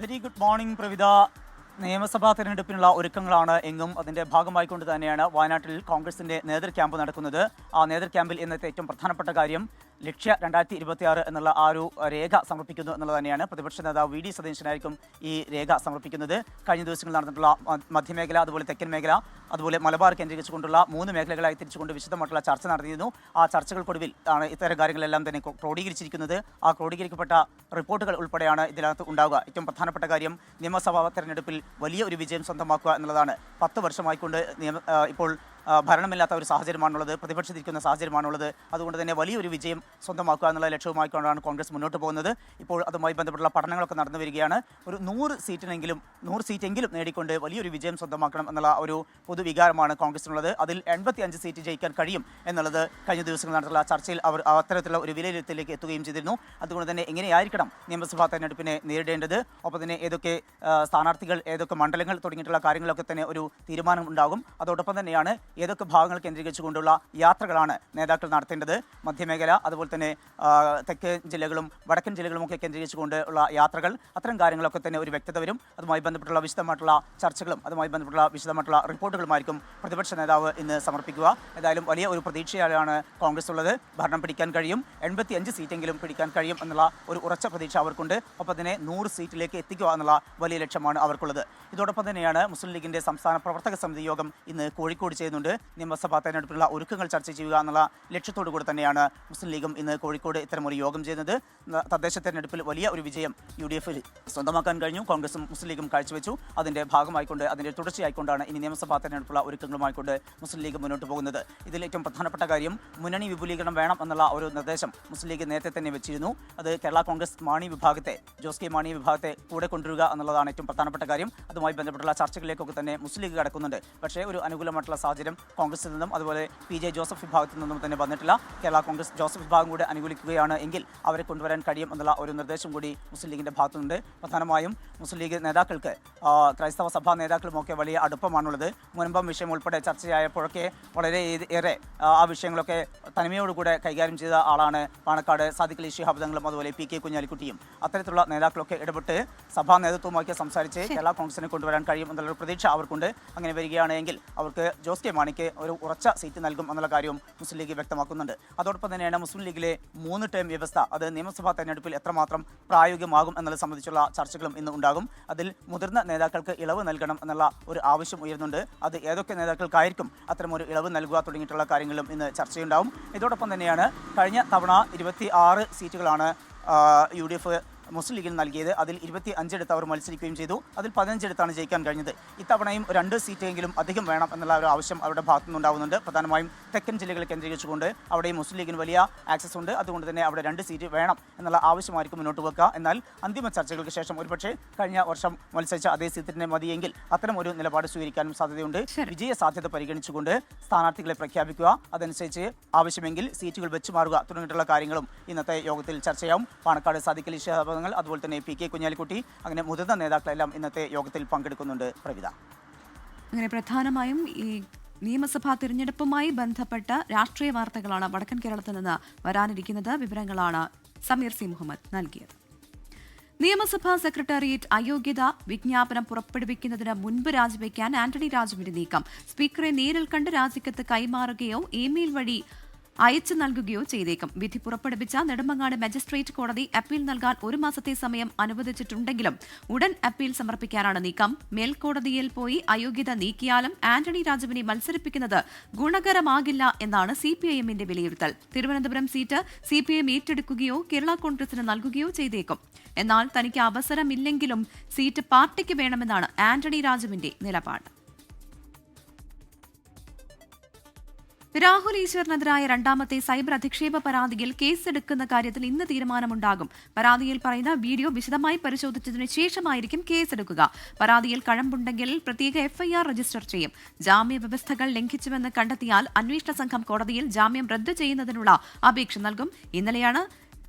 Very good morning Pravitha. നിയമസഭാ തെരഞ്ഞെടുപ്പിനുള്ള ഒരുക്കങ്ങളാണ് എങ്ങും. അതിന്റെ ഭാഗമായിക്കൊണ്ട് തന്നെയാണ് വയനാട്ടിൽ കോൺഗ്രസിന്റെ നേതൃ ക്യാമ്പ് നടക്കുന്നത്. ആ നേതൃ ക്യാമ്പിൽ ഇന്നത്തെ ഏറ്റവും പ്രധാനപ്പെട്ട കാര്യം ലക്ഷ്യ 2026 എന്നുള്ള ആ ഒരു രേഖ സമർപ്പിക്കുന്നു എന്നുള്ളത് തന്നെയാണ്. പ്രതിപക്ഷ നേതാവ് VD സതീശനായിരിക്കും ഈ രേഖ സമർപ്പിക്കുന്നത്. കഴിഞ്ഞ ദിവസങ്ങളിൽ നടന്നിട്ടുള്ള മധ്യമേഖല, അതുപോലെ തെക്കൻ മേഖല, അതുപോലെ മലബാർ കേന്ദ്രീകരിച്ചുകൊണ്ടുള്ള 3 മേഖലകളായി തിരിച്ചുകൊണ്ട് വിശദമായിട്ടുള്ള ചർച്ച നടത്തിയിരുന്നു. ആ ചർച്ചകൾക്കൊടുവിൽ ആണ് ഇത്തരം കാര്യങ്ങളെല്ലാം തന്നെ ക്രോഡീകരിച്ചിരിക്കുന്നത്. ആ ക്രോഡീകരിക്കപ്പെട്ട റിപ്പോർട്ടുകൾ ഉൾപ്പെടെയാണ് ഇതിനകത്ത് ഉണ്ടാവുക. ഏറ്റവും പ്രധാനപ്പെട്ട കാര്യം നിയമസഭാ തെരഞ്ഞെടുപ്പിൽ വലിയ ഒരു വിജയം സ്വന്തമാക്കുക എന്നുള്ളതാണ്. 10 വർഷമായിക്കൊണ്ട് ഇപ്പോൾ ഭരണമില്ലാത്ത ഒരു സാഹചര്യമാണുള്ളത്, പ്രതിപക്ഷത്തിരിക്കുന്ന സാഹചര്യമാണുള്ളത്. അതുകൊണ്ട് തന്നെ വലിയൊരു വിജയം സ്വന്തമാക്കുക എന്നുള്ള ലക്ഷ്യവുമായിക്കൊണ്ടാണ് കോൺഗ്രസ് മുന്നോട്ട് പോകുന്നത്. ഇപ്പോൾ അതുമായി ബന്ധപ്പെട്ടുള്ള പഠനങ്ങളൊക്കെ നടന്നു വരികയാണ്. ഒരു 100 സീറ്റെങ്കിലും നേടിക്കൊണ്ട് വലിയൊരു വിജയം സ്വന്തമാക്കണം എന്നുള്ള ഒരു പൊതുവികാരമാണ് കോൺഗ്രസിനുള്ളത്. അതിൽ 85 സീറ്റ് ജയിക്കാൻ കഴിയും എന്നുള്ളത് കഴിഞ്ഞ ദിവസങ്ങൾ നടത്തുള്ള ചർച്ചയിൽ അവർ അത്തരത്തിലുള്ള ഒരു വിലയിരുത്തലിലേക്ക് എത്തുകയും ചെയ്തിരുന്നു. അതുകൊണ്ട് തന്നെ എങ്ങനെയായിരിക്കണം നിയമസഭാ തെരഞ്ഞെടുപ്പിനെ നേരിടേണ്ടത്, ഒപ്പം തന്നെ ഏതൊക്കെ സ്ഥാനാർത്ഥികൾ, ഏതൊക്കെ മണ്ഡലങ്ങൾ തുടങ്ങിയിട്ടുള്ള കാര്യങ്ങളൊക്കെ തന്നെ ഒരു തീരുമാനം ഉണ്ടാകും. അതോടൊപ്പം തന്നെയാണ് ഏതൊക്കെ ഭാഗങ്ങൾ കേന്ദ്രീകരിച്ചുകൊണ്ടുള്ള യാത്രകളാണ് നേതാക്കൾ നടത്തേണ്ടത്. മധ്യമേഖല, അതുപോലെ തന്നെ തെക്കൻ ജില്ലകളും വടക്കൻ ജില്ലകളും ഒക്കെ കേന്ദ്രീകരിച്ചുകൊണ്ട് ഉള്ള യാത്രകൾ, അത്തരം കാര്യങ്ങളൊക്കെ തന്നെ ഒരു വ്യക്തത വരും. അതുമായി ബന്ധപ്പെട്ടുള്ള വിശദമായിട്ടുള്ള ചർച്ചകളും അതുമായി ബന്ധപ്പെട്ടുള്ള വിശദമായിട്ടുള്ള റിപ്പോർട്ടുകളുമായിരിക്കും പ്രതിപക്ഷ നേതാവ് ഇന്ന് സമർപ്പിക്കുക. ഏതായാലും വലിയ ഒരു പ്രതീക്ഷയാണ് കോൺഗ്രസ് ഉള്ളത്. ഭരണം പിടിക്കാൻ കഴിയും, 85 സീറ്റെങ്കിലും പിടിക്കാൻ കഴിയും എന്നുള്ള ഒരു ഉറച്ച പ്രതീക്ഷ അവർക്കുണ്ട്. ഒപ്പം തന്നെ 100 സീറ്റിലേക്ക് എത്തിക്കുക എന്നുള്ള വലിയ ലക്ഷ്യമാണ് അവർക്കുള്ളത്. ഇതോടൊപ്പം തന്നെയാണ് മുസ്ലിം ലീഗിന്റെ സംസ്ഥാന പ്രവർത്തക സമിതി യോഗം ഇന്ന് കോഴിക്കോട് ചെയ്യുന്നുണ്ട്. ചെയ്യുന്നുണ്ട്. നിയമസഭാ തെരഞ്ഞെടുപ്പിനുള്ള ഒരുക്കങ്ങൾ ചർച്ച ചെയ്യുക എന്നുള്ള ലക്ഷ്യത്തോടു കൂടി തന്നെയാണ് മുസ്ലിം ലീഗും ഇന്ന് കോഴിക്കോട് ഇത്തരമൊരു യോഗം ചെയ്യുന്നത്. തദ്ദേശ തെരഞ്ഞെടുപ്പിൽ വലിയ ഒരു വിജയം UDF സ്വന്തമാക്കാൻ കഴിഞ്ഞു. കോൺഗ്രസും മുസ്ലിം ലീഗും കാഴ്ചവെച്ചു. അതിന്റെ ഭാഗമായിക്കൊണ്ട്, അതിന്റെ തുടർച്ചയായിക്കൊണ്ടാണ് ഇനി നിയമസഭാ തെരഞ്ഞെടുപ്പുള്ള ഒരുക്കങ്ങളുമായിക്കൊണ്ട് മുസ്ലിം ലീഗ് മുന്നോട്ട് പോകുന്നത്. ഇതിൽ ഏറ്റവും പ്രധാനപ്പെട്ട കാര്യം മുന്നണി വിപുലീകരണം വേണം എന്നുള്ള ഒരു നിർദ്ദേശം മുസ്ലിം ലീഗ് നേരത്തെ തന്നെ വെച്ചിരുന്നു. അത് കേരള കോൺഗ്രസ് മാണി വിഭാഗത്തെ, ജോസ് കെ മാണി വിഭാഗത്തെ കൂടെ കൊണ്ടുവരിക എന്നുള്ളതാണ് ഏറ്റവും പ്രധാനപ്പെട്ട കാര്യം. അതുമായി ബന്ധപ്പെട്ടുള്ള ചർച്ചകളിലേക്കൊക്കെ തന്നെ മുസ്ലിം ലീഗ് കടക്കുന്നുണ്ട്. പക്ഷേ ഒരു അനുകൂലമായിട്ടുള്ള സാഹചര്യം കോൺഗ്രസിൽ നിന്നും അതുപോലെ PJ ജോസഫ് വിഭാഗത്തിൽ നിന്നും തന്നെ വന്നിട്ടില്ല. കേരള കോൺഗ്രസ് ജോസഫ് വിഭാഗം കൂടെ അനുകൂലിക്കുകയാണ് എങ്കിൽ അവരെ കൊണ്ടുവരാൻ കഴിയും എന്നുള്ള ഒരു നിർദ്ദേശം കൂടി മുസ്ലിം ലീഗിൻ്റെ ഭാഗത്തുനിന്നുണ്ട്. പ്രധാനമായും മുസ്ലിം ലീഗ് നേതാക്കൾക്ക് ക്രൈസ്തവ സഭാ നേതാക്കളുമൊക്കെ വലിയ അടുപ്പമാണുള്ളത്. മുൻപം വിഷയം ഉൾപ്പെടെ ചർച്ചയായപ്പോഴൊക്കെ വളരെ ഏറെ ആ വിഷയങ്ങളൊക്കെ തനിമയോടുകൂടെ കൈകാര്യം ചെയ്ത ആളാണ് പാണക്കാട് സാദിഖ് അലി ശിഹാബ് തങ്ങളും അതുപോലെ PK കുഞ്ഞാലിക്കുട്ടിയും. അത്തരത്തിലുള്ള നേതാക്കളൊക്കെ ഇടപെട്ട് സഭാ നേതൃത്വവുമായി സംസാരിച്ച് കേരള കോൺഗ്രസിനെ കൊണ്ടുവരാൻ കഴിയും എന്നുള്ളൊരു പ്രതീക്ഷ അവർക്കുണ്ട്. അങ്ങനെ വരികയാണെങ്കിൽ അവർക്ക് ജോസ് കെ മാണിക്ക് ഒരു ഉറച്ച സീറ്റ് നൽകും എന്നുള്ള കാര്യവും മുസ്ലിം ലീഗ് വ്യക്തമാക്കുന്നുണ്ട്. അതോടൊപ്പം തന്നെയാണ് മുസ്ലിം ലീഗിലെ 3 ടേം വ്യവസ്ഥ അത് നിയമസഭാ തെരഞ്ഞെടുപ്പിൽ എത്രമാത്രം പ്രായോഗികമാകും എന്നത് സംബന്ധിച്ചുള്ള ചർച്ചകളും ഇന്ന് ഉണ്ടാകും. അതിൽ മുതിർന്ന നേതാക്കൾക്ക് ഇളവ് നൽകണം എന്നുള്ള ഒരു ആവശ്യം ഉയരുന്നുണ്ട്. അത് ഏതൊക്കെ നേതാക്കൾക്കായിരിക്കും അത്തരമൊരു ഇളവ് നൽകുക തുടങ്ങിയിട്ടുള്ള കാര്യങ്ങളും ഇന്ന് ചർച്ചയുണ്ടാവും. ഇതോടൊപ്പം തന്നെയാണ് കഴിഞ്ഞ തവണ 26 സീറ്റുകളാണ് UDF മുസ്ലിം ലീഗിൽ നൽകിയത്. അതിൽ 25 എടുത്ത് അവർ മത്സരിക്കുകയും ചെയ്തു. അതിൽ 15 എടുത്താണ് ജയിക്കാൻ കഴിഞ്ഞത്. ഇത്തവണയും 2 സീറ്റെങ്കിലും അധികം വേണം എന്നുള്ള ഒരു ആവശ്യം അവരുടെ ഭാഗത്തു നിന്നുണ്ടാകുന്നുണ്ട്. പ്രധാനമായും തെക്കൻ ജില്ലകൾ കേന്ദ്രീകരിച്ചുകൊണ്ട് അവിടെയും മുസ്ലിം ലീഗിന് വലിയ ആക്സസ് ഉണ്ട്. അതുകൊണ്ട് തന്നെ അവിടെ 2 സീറ്റ് വേണം എന്നുള്ള ആവശ്യമായിരിക്കും മുന്നോട്ട് വെക്കുക. എന്നാൽ അന്തിമ ചർച്ചകൾക്ക് ശേഷം ഒരുപക്ഷെ കഴിഞ്ഞ വർഷം മത്സരിച്ച അതേ സീറ്റിനെ മതിയെങ്കിൽ അത്തരം ഒരു നിലപാട് സ്വീകരിക്കാനും സാധ്യതയുണ്ട്. വിജയ സാധ്യത പരിഗണിച്ചുകൊണ്ട് സ്ഥാനാർത്ഥികളെ പ്രഖ്യാപിക്കുക, അതനുസരിച്ച് ആവശ്യമെങ്കിൽ സീറ്റുകൾ വെച്ചു മാറുക തുടങ്ങിയിട്ടുള്ള കാര്യങ്ങളും ഇന്നത്തെ യോഗത്തിൽ ചർച്ചയാവും. പാണക്കാട് സാദിഖ് അലി ശിഹാബ് അതുപോലെ തന്നെ PK കുഞ്ഞാലിക്കുട്ടി അങ്ങനെ മുതിർന്ന നേതാക്കളെല്ലാം ഇന്നത്തെ യോഗത്തിൽ പങ്കെടുക്കുന്നുണ്ട്. പ്രവിത, അങ്ങനെ പ്രധാനമായും ഈ നിയമസഭാ തിരഞ്ഞെടുപ്പുമായി ബന്ധപ്പെട്ട രാഷ്ട്രീയ വാർത്തകളാണ് വടക്കൻ കേരളത്തിൽ നിന്ന് വരാനിരിക്കുന്നത്. വിവരങ്ങളാണ് സമീർ സി മുഹമ്മദ് നൽകിയത്. നിയമസഭാ സെക്രട്ടേറിയറ്റ് അയോഗ്യത വിജ്ഞാപനം പുറപ്പെടുവിക്കുന്നതിന് മുൻപ് രാജിവെക്കാൻ ആന്റണി രാജുവിന്റെ നീക്കം. സ്പീക്കറെ നേരിൽ കണ്ട് രാജിക്കത്ത് കൈമാറുകയോ ഇമെയിൽ വഴി അയച്ചു നൽകുകയോ ചെയ്തേക്കും. വിധി പുറപ്പെടുവിച്ച നെടുമങ്ങാട് മജിസ്ട്രേറ്റ് കോടതി അപ്പീൽ നൽകാൻ 1 മാസത്തെ സമയം അനുവദിച്ചിട്ടുണ്ടെങ്കിലും ഉടൻ അപ്പീൽ സമർപ്പിക്കാനാണ് നീക്കം. മേൽക്കോടതിയിൽ പോയി അയോഗ്യത നീക്കിയാലും ആന്റണി രാജുവിനെ മത്സരിപ്പിക്കുന്നത് ഗുണകരമാകില്ല എന്നാണ് CPIMന്റെ വിലയിരുത്തൽ. തിരുവനന്തപുരം സീറ്റ് CPIM ഏറ്റെടുക്കുകയോ കേരള കോൺഗ്രസിന് നൽകുകയോ ചെയ്തേക്കും. എന്നാൽ തനിക്ക് അവസരമില്ലെങ്കിലും സീറ്റ് പാർട്ടിക്ക് വേണമെന്നാണ് ആന്റണി രാജുവിന്റെ നിലപാട്. രാഹുൽ ഈശ്വറിനെതിരായ 2ാമത്തെ സൈബർ അധിക്ഷേപ പരാതിയിൽ കേസെടുക്കുന്ന കാര്യത്തിൽ ഇന്ന് തീരുമാനമുണ്ടാകും. പരാതിയിൽ പറയുന്ന വീഡിയോ വിശദമായി പരിശോധിച്ചതിനു ശേഷമായിരിക്കും കേസെടുക്കുക. പരാതിയിൽ കഴമ്പുണ്ടെങ്കിൽ പ്രത്യേക FIR രജിസ്റ്റർ ചെയ്യും. ജാമ്യ വ്യവസ്ഥകൾ ലംഘിച്ചുവെന്ന് കണ്ടെത്തിയാൽ അന്വേഷണ സംഘം കോടതിയിൽ ജാമ്യം റദ്ദു ചെയ്യുന്നതിനുള്ള അപേക്ഷ നൽകും. ഇന്നലെയാണ്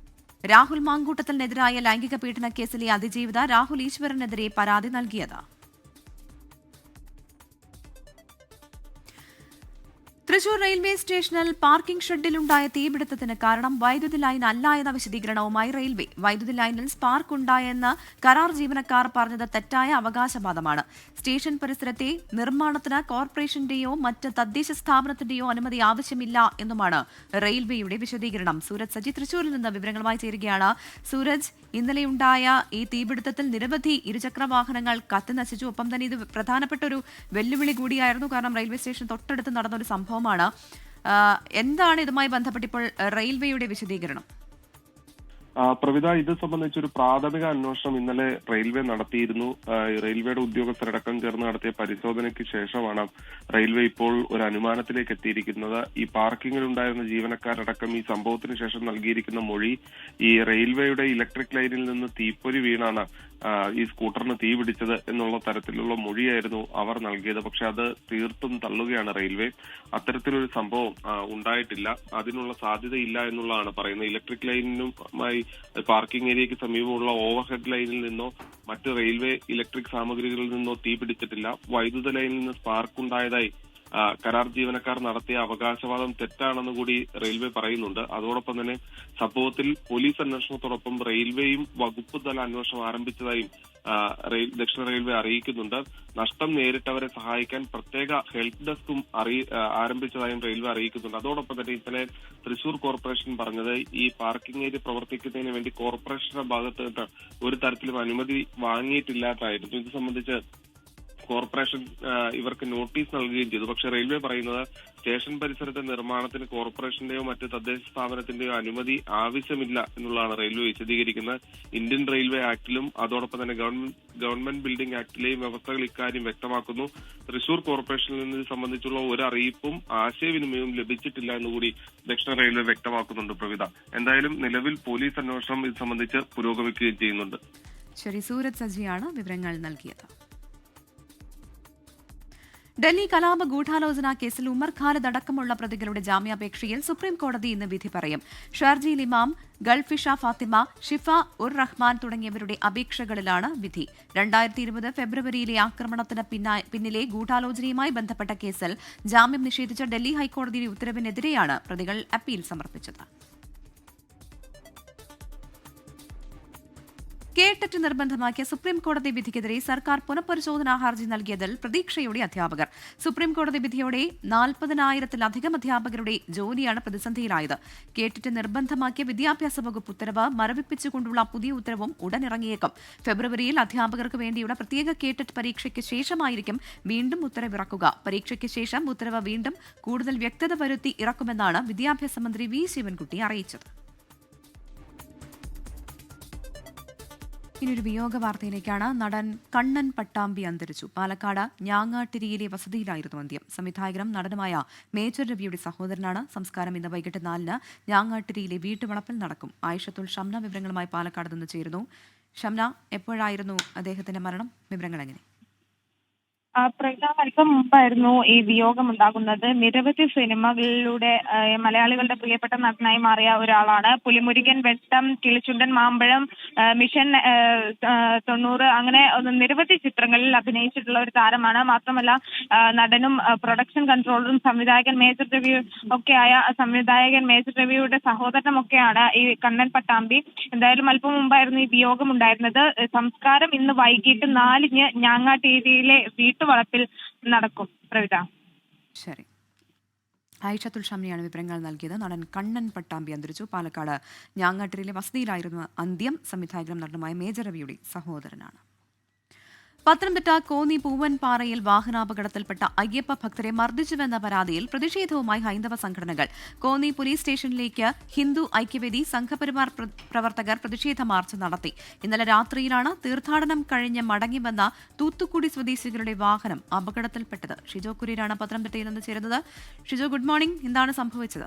രാഹുൽ മാങ്കൂട്ടത്തിനെതിരായ ലൈംഗിക പീഡന കേസിലെ അതിജീവിത രാഹുൽ ഈശ്വറിനെതിരെ പരാതി നൽകിയത്. തൃശൂർ റെയിൽവേ സ്റ്റേഷനിൽ പാർക്കിംഗ് ഷെഡിലുണ്ടായ തീപിടുത്തത്തിന് കാരണം വൈദ്യുതി ലൈൻ അല്ല എന്ന വിശദീകരണവുമായി റെയിൽവേ. വൈദ്യുതി ലൈനിൽ സ്പാർക്ക് ഉണ്ടായെന്ന് കരാർ ജീവനക്കാർ പറഞ്ഞത് തെറ്റായ അവകാശവാദമാണ്. സ്റ്റേഷൻ പരിസരത്തെ നിർമ്മാണത്തിന് കോർപ്പറേഷന്റെയോ മറ്റ് തദ്ദേശ സ്ഥാപനത്തിന്റെയോ അനുമതി ആവശ്യമില്ല എന്നുമാണ് റെയിൽവേയുടെ വിശദീകരണം. സൂരജ് സജി തൃശൂരിൽ നിന്ന് വിവരങ്ങളുമായി ചേരുകയാണ്. സൂരജ്, ഇന്നലെയുണ്ടായ ഈ തീപിടുത്തത്തിൽ നിരവധി ഇരുചക്ര വാഹനങ്ങൾ കത്തിനശിച്ചു. ഒപ്പം തന്നെ ഇത് പ്രധാനപ്പെട്ട ഒരു വെല്ലുവിളി കൂടിയായിരുന്നു. കാരണം റെയിൽവേ സ്റ്റേഷൻ തൊട്ടടുത്ത് നടന്നൊരു സംഭവമാണ്. എന്താണ് ഇതുമായി ബന്ധപ്പെട്ട് ഇപ്പോൾ റെയിൽവേയുടെ വിശദീകരണം? പ്രവിത, ഇത് സംബന്ധിച്ചൊരു പ്രാഥമിക അന്വേഷണം ഇന്നലെ റെയിൽവേ നടത്തിയിരുന്നു. റെയിൽവേയുടെ ഉദ്യോഗസ്ഥരടക്കം ചേർന്ന് നടത്തിയ പരിശോധനയ്ക്ക് ശേഷമാണ് റെയിൽവേ ഇപ്പോൾ ഒരു അനുമാനത്തിലേക്ക് എത്തിയിരിക്കുന്നത്. ഈ പാർക്കിങ്ങിലുണ്ടായിരുന്ന ജീവനക്കാരടക്കം ഈ സംഭവത്തിന് ശേഷം നൽകിയിരിക്കുന്ന മൊഴി ഈ റെയിൽവേയുടെ ഇലക്ട്രിക് ലൈനിൽ നിന്ന് തീപ്പൊരി വീണാണ് ഈ സ്കൂട്ടറിന് തീ പിടിച്ചത് എന്നുള്ള തരത്തിലുള്ള മൊഴിയായിരുന്നു അവർ നൽകിയത്. പക്ഷെ അത് തീർത്തും തള്ളുകയാണ് റെയിൽവേ. അത്തരത്തിലൊരു സംഭവം ഉണ്ടായിട്ടില്ല, അതിനുള്ള സാധ്യതയില്ല എന്നുള്ളതാണ് പറയുന്നത്. ഇലക്ട്രിക് ലൈനുമായി പാർക്കിംഗ് ഏരിയയ്ക്ക് സമീപമുള്ള ഓവർഹെഡ് ലൈനിൽ നിന്നോ മറ്റ് റെയിൽവേ ഇലക്ട്രിക് സാമഗ്രികളിൽ നിന്നോ തീ പിടിച്ചിട്ടില്ല. വൈദ്യുത ലൈനിൽ നിന്ന് സ്പാർക്ക് ഉണ്ടായതായി കരാർ ജീവനക്കാർ നടത്തിയ അവകാശവാദം തെറ്റാണെന്ന് കൂടി റെയിൽവേ പറയുന്നുണ്ട്. അതോടൊപ്പം തന്നെ സംഭവത്തിൽ പോലീസ് അന്വേഷണത്തോടൊപ്പം റെയിൽവേയും വകുപ്പ് തല അന്വേഷണം ആരംഭിച്ചതായും ദക്ഷിണ റെയിൽവേ അറിയിക്കുന്നുണ്ട്. നഷ്ടം നേരിട്ടവരെ സഹായിക്കാൻ പ്രത്യേക ഹെൽപ്പ് ഡെസ്കും ആരംഭിച്ചതായും റെയിൽവേ അറിയിക്കുന്നുണ്ട്. അതോടൊപ്പം തന്നെ ഇന്നലെ തൃശൂർ കോർപ്പറേഷൻ പറഞ്ഞത് ഈ പാർക്കിംഗ് ഏരിയ പ്രവർത്തിക്കുന്നതിന് വേണ്ടി കോർപ്പറേഷന്റെ ഭാഗത്ത് നിന്ന് ഒരു തരത്തിലും അനുമതി വാങ്ങിയിട്ടില്ലാത്തായിരുന്നു. ഇത് സംബന്ധിച്ച് കോർപ്പറേഷൻ ഇവർക്ക് നോട്ടീസ് നൽകുകയും ചെയ്തു. പക്ഷേ റെയിൽവേ പറയുന്നത് സ്റ്റേഷൻ പരിസരത്തെ നിർമ്മാണത്തിന് കോർപ്പറേഷന്റെയോ മറ്റ് തദ്ദേശ സ്ഥാപനത്തിന്റെയോ അനുമതി ആവശ്യമില്ല എന്നുള്ളതാണ് റെയിൽവേ വിശദീകരിക്കുന്നത്. ഇന്ത്യൻ റെയിൽവേ ആക്ടിലും അതോടൊപ്പം തന്നെ ഗവൺമെന്റ് ബിൽഡിംഗ് ആക്ടിലെയും വ്യവസ്ഥകൾ ഇക്കാര്യം വ്യക്തമാക്കുന്നു. തൃശൂർ കോർപ്പറേഷനിൽ നിന്ന് ഇത് സംബന്ധിച്ചുള്ള ഒരു അറിയിപ്പും ആശയവിനിമയവും ലഭിച്ചിട്ടില്ല എന്നുകൂടി ദക്ഷിണ റെയിൽവേ വ്യക്തമാക്കുന്നുണ്ട്. പ്രവിധ, എന്തായാലും നിലവിൽ പോലീസ് അന്വേഷണം ഇത് സംബന്ധിച്ച് പുരോഗമിക്കുകയും ചെയ്യുന്നുണ്ട്. ശരി, സൂരജ് സജിയാണ് വിവരങ്ങൾ നൽകിയത്. ഡൽഹി കലാപ ഗൂഢാലോചന കേസിൽ ഉമർ ഖാലിദ് അടക്കമുള്ള പ്രതികളുടെ ജാമ്യാപേക്ഷയിൽ സുപ്രീം കോടതി ഇന്ന് വിധി പറയും. ഷർജീൽ ഇമാം, ഗൾഫിഷ ഫാത്തിമ, ഷിഫ ഉർ റഹ്മാൻ തുടങ്ങിയവരുടെ അപേക്ഷകളിലാണ് വിധി. 2020 ഫെബ്രുവരിയിലെ ആക്രമണത്തിന് പിന്നിലെ ഗൂഢാലോചനയുമായി ബന്ധപ്പെട്ട കേസിൽ ജാമ്യം നിഷേധിച്ച ഡൽഹി ഹൈക്കോടതിയുടെ ഉത്തരവിനെതിരെയാണ് പ്രതികൾ അപ്പീൽ സമർപ്പിച്ചത്. കേട്ടറ്റ് നിർബന്ധമാക്കിയ സുപ്രീം കോടതി വിധിക്കെതിരെ സർക്കാർ പുനഃപരിശോധനാ ഹർജി നൽകിയതിൽ പ്രതീക്ഷയോടെ അധ്യാപകർ. സുപ്രീം കോടതി വിധിയോടെ 40,000-ലധികം അധ്യാപകരുടെ ജോലിയാണ് പ്രതിസന്ധിയിലായത്. കേട്ടറ്റ് നിർബന്ധമാക്കിയ വിദ്യാഭ്യാസ വകുപ്പ് ഉത്തരവ് മരവിപ്പിച്ചുകൊണ്ടുള്ള പുതിയ ഉത്തരവും ഉടനിറങ്ങിയേക്കും. ഫെബ്രുവരിയിൽ അധ്യാപകർക്ക് വേണ്ടിയുള്ള പ്രത്യേക കേട്ടറ്റ് പരീക്ഷയ്ക്ക് ശേഷമായിരിക്കും വീണ്ടും ഉത്തരവിറക്കുക. പരീക്ഷയ്ക്ക് ശേഷം ഉത്തരവ് വീണ്ടും കൂടുതൽ വ്യക്തത വരുത്തി ഇറക്കുമെന്നാണ് വിദ്യാഭ്യാസ മന്ത്രി വി ശിവൻകുട്ടി അറിയിച്ചത്. ഇനിയൊരു വിയോഗ വാർത്തയിലേക്കാണ്. നടൻ കണ്ണൻ പട്ടാമ്പി അന്തരിച്ചു. പാലക്കാട് ഞാങ്ങാട്ടിരിയിലെ വസതിയിലായിരുന്നു അന്ത്യം. സംവിധായകനും നടനുമായ മേജർ രവിയുടെ സഹോദരനാണ്. സംസ്കാരം ഇന്ന് വൈകിട്ട് 4-ന് ഞാങ്ങാട്ടിരിയിലെ വീട്ടുവളപ്പിൽ നടക്കും. ആയിഷത്തുൽ ഷംന വിവരങ്ങളുമായി പാലക്കാട് നിന്ന് ചേരുന്നു. ഷംന, എപ്പോഴായിരുന്നു അദ്ദേഹത്തിന്റെ മരണം? വിവരങ്ങൾ എങ്ങനെ? അല്പം മുമ്പായിരുന്നു ഈ വിയോഗം ഉണ്ടാകുന്നത്. നിരവധി സിനിമകളിലൂടെ മലയാളികളുടെ പ്രിയപ്പെട്ട നടനായി മാറിയ ഒരാളാണ്. പുലിമുരുകൻ, വെട്ടം, കിളിച്ചുണ്ടൻ മാമ്പഴം, മിഷൻ 90 അങ്ങനെ നിരവധി ചിത്രങ്ങളിൽ അഭിനയിച്ചിട്ടുള്ള ഒരു താരമാണ്. മാത്രമല്ല നടനും പ്രൊഡക്ഷൻ കൺട്രോളറും സംവിധായകൻ മേജർ രവി ഒക്കെയായ സംവിധായകൻ മേജർ രവിയുടെ സഹോദരനുമൊക്കെയാണ് ഈ കണ്ണൻ പട്ടാമ്പി. എന്തായാലും അല്പം മുമ്പായിരുന്നു ഈ വിയോഗം ഉണ്ടായിരുന്നത്. സംസ്കാരം ഇന്ന് വൈകിട്ട് 4-ന് ഞാങ്ങാട്ടേരിയിലെ വളപ്പിൽ നടക്കും. പ്രവിത, ശരി. ആയിഷത്തുൽ ഷംനയാണ് വിവരങ്ങൾ നൽകിയത്. നടൻ കണ്ണൻ പട്ടാമ്പി അന്തരിച്ചു. പാലക്കാട് ഞാങ്ങാട്ടിരിയിലെ വസതിയിലായിരുന്നു അന്ത്യം. സംവിധായകനും നടനുമായ മേജർ രവിയുടെ സഹോദരനാണ്. പത്തനംതിട്ട കോന്നി പൂവൻപാറയിൽ വാഹനാപകടത്തിൽപ്പെട്ട അയ്യപ്പ ഭക്തരെ മർദ്ദിച്ചുവെന്ന പരാതിയിൽ പ്രതിഷേധവുമായി ഹൈന്ദവ സംഘടനകൾ. കോന്നി പോലീസ് സ്റ്റേഷനിലേക്ക് ഹിന്ദു ഐക്യവേദി സംഘപരിവാർ പ്രവർത്തകർ പ്രതിഷേധ മാർച്ച് നടത്തി. ഇന്നലെ രാത്രിയിലാണ് തീർത്ഥാടനം കഴിഞ്ഞ് മടങ്ങിവന്ന തൂത്തുക്കുടി സ്വദേശികളുടെ വാഹനം അപകടത്തിൽപ്പെട്ടത്. ഷിജോ കുര്യരാണ് പത്തനംതിട്ടയിൽ നിന്ന് ചേരുന്നത്. Shijo, good morning. എന്താണ് സംഭവിച്ചത്?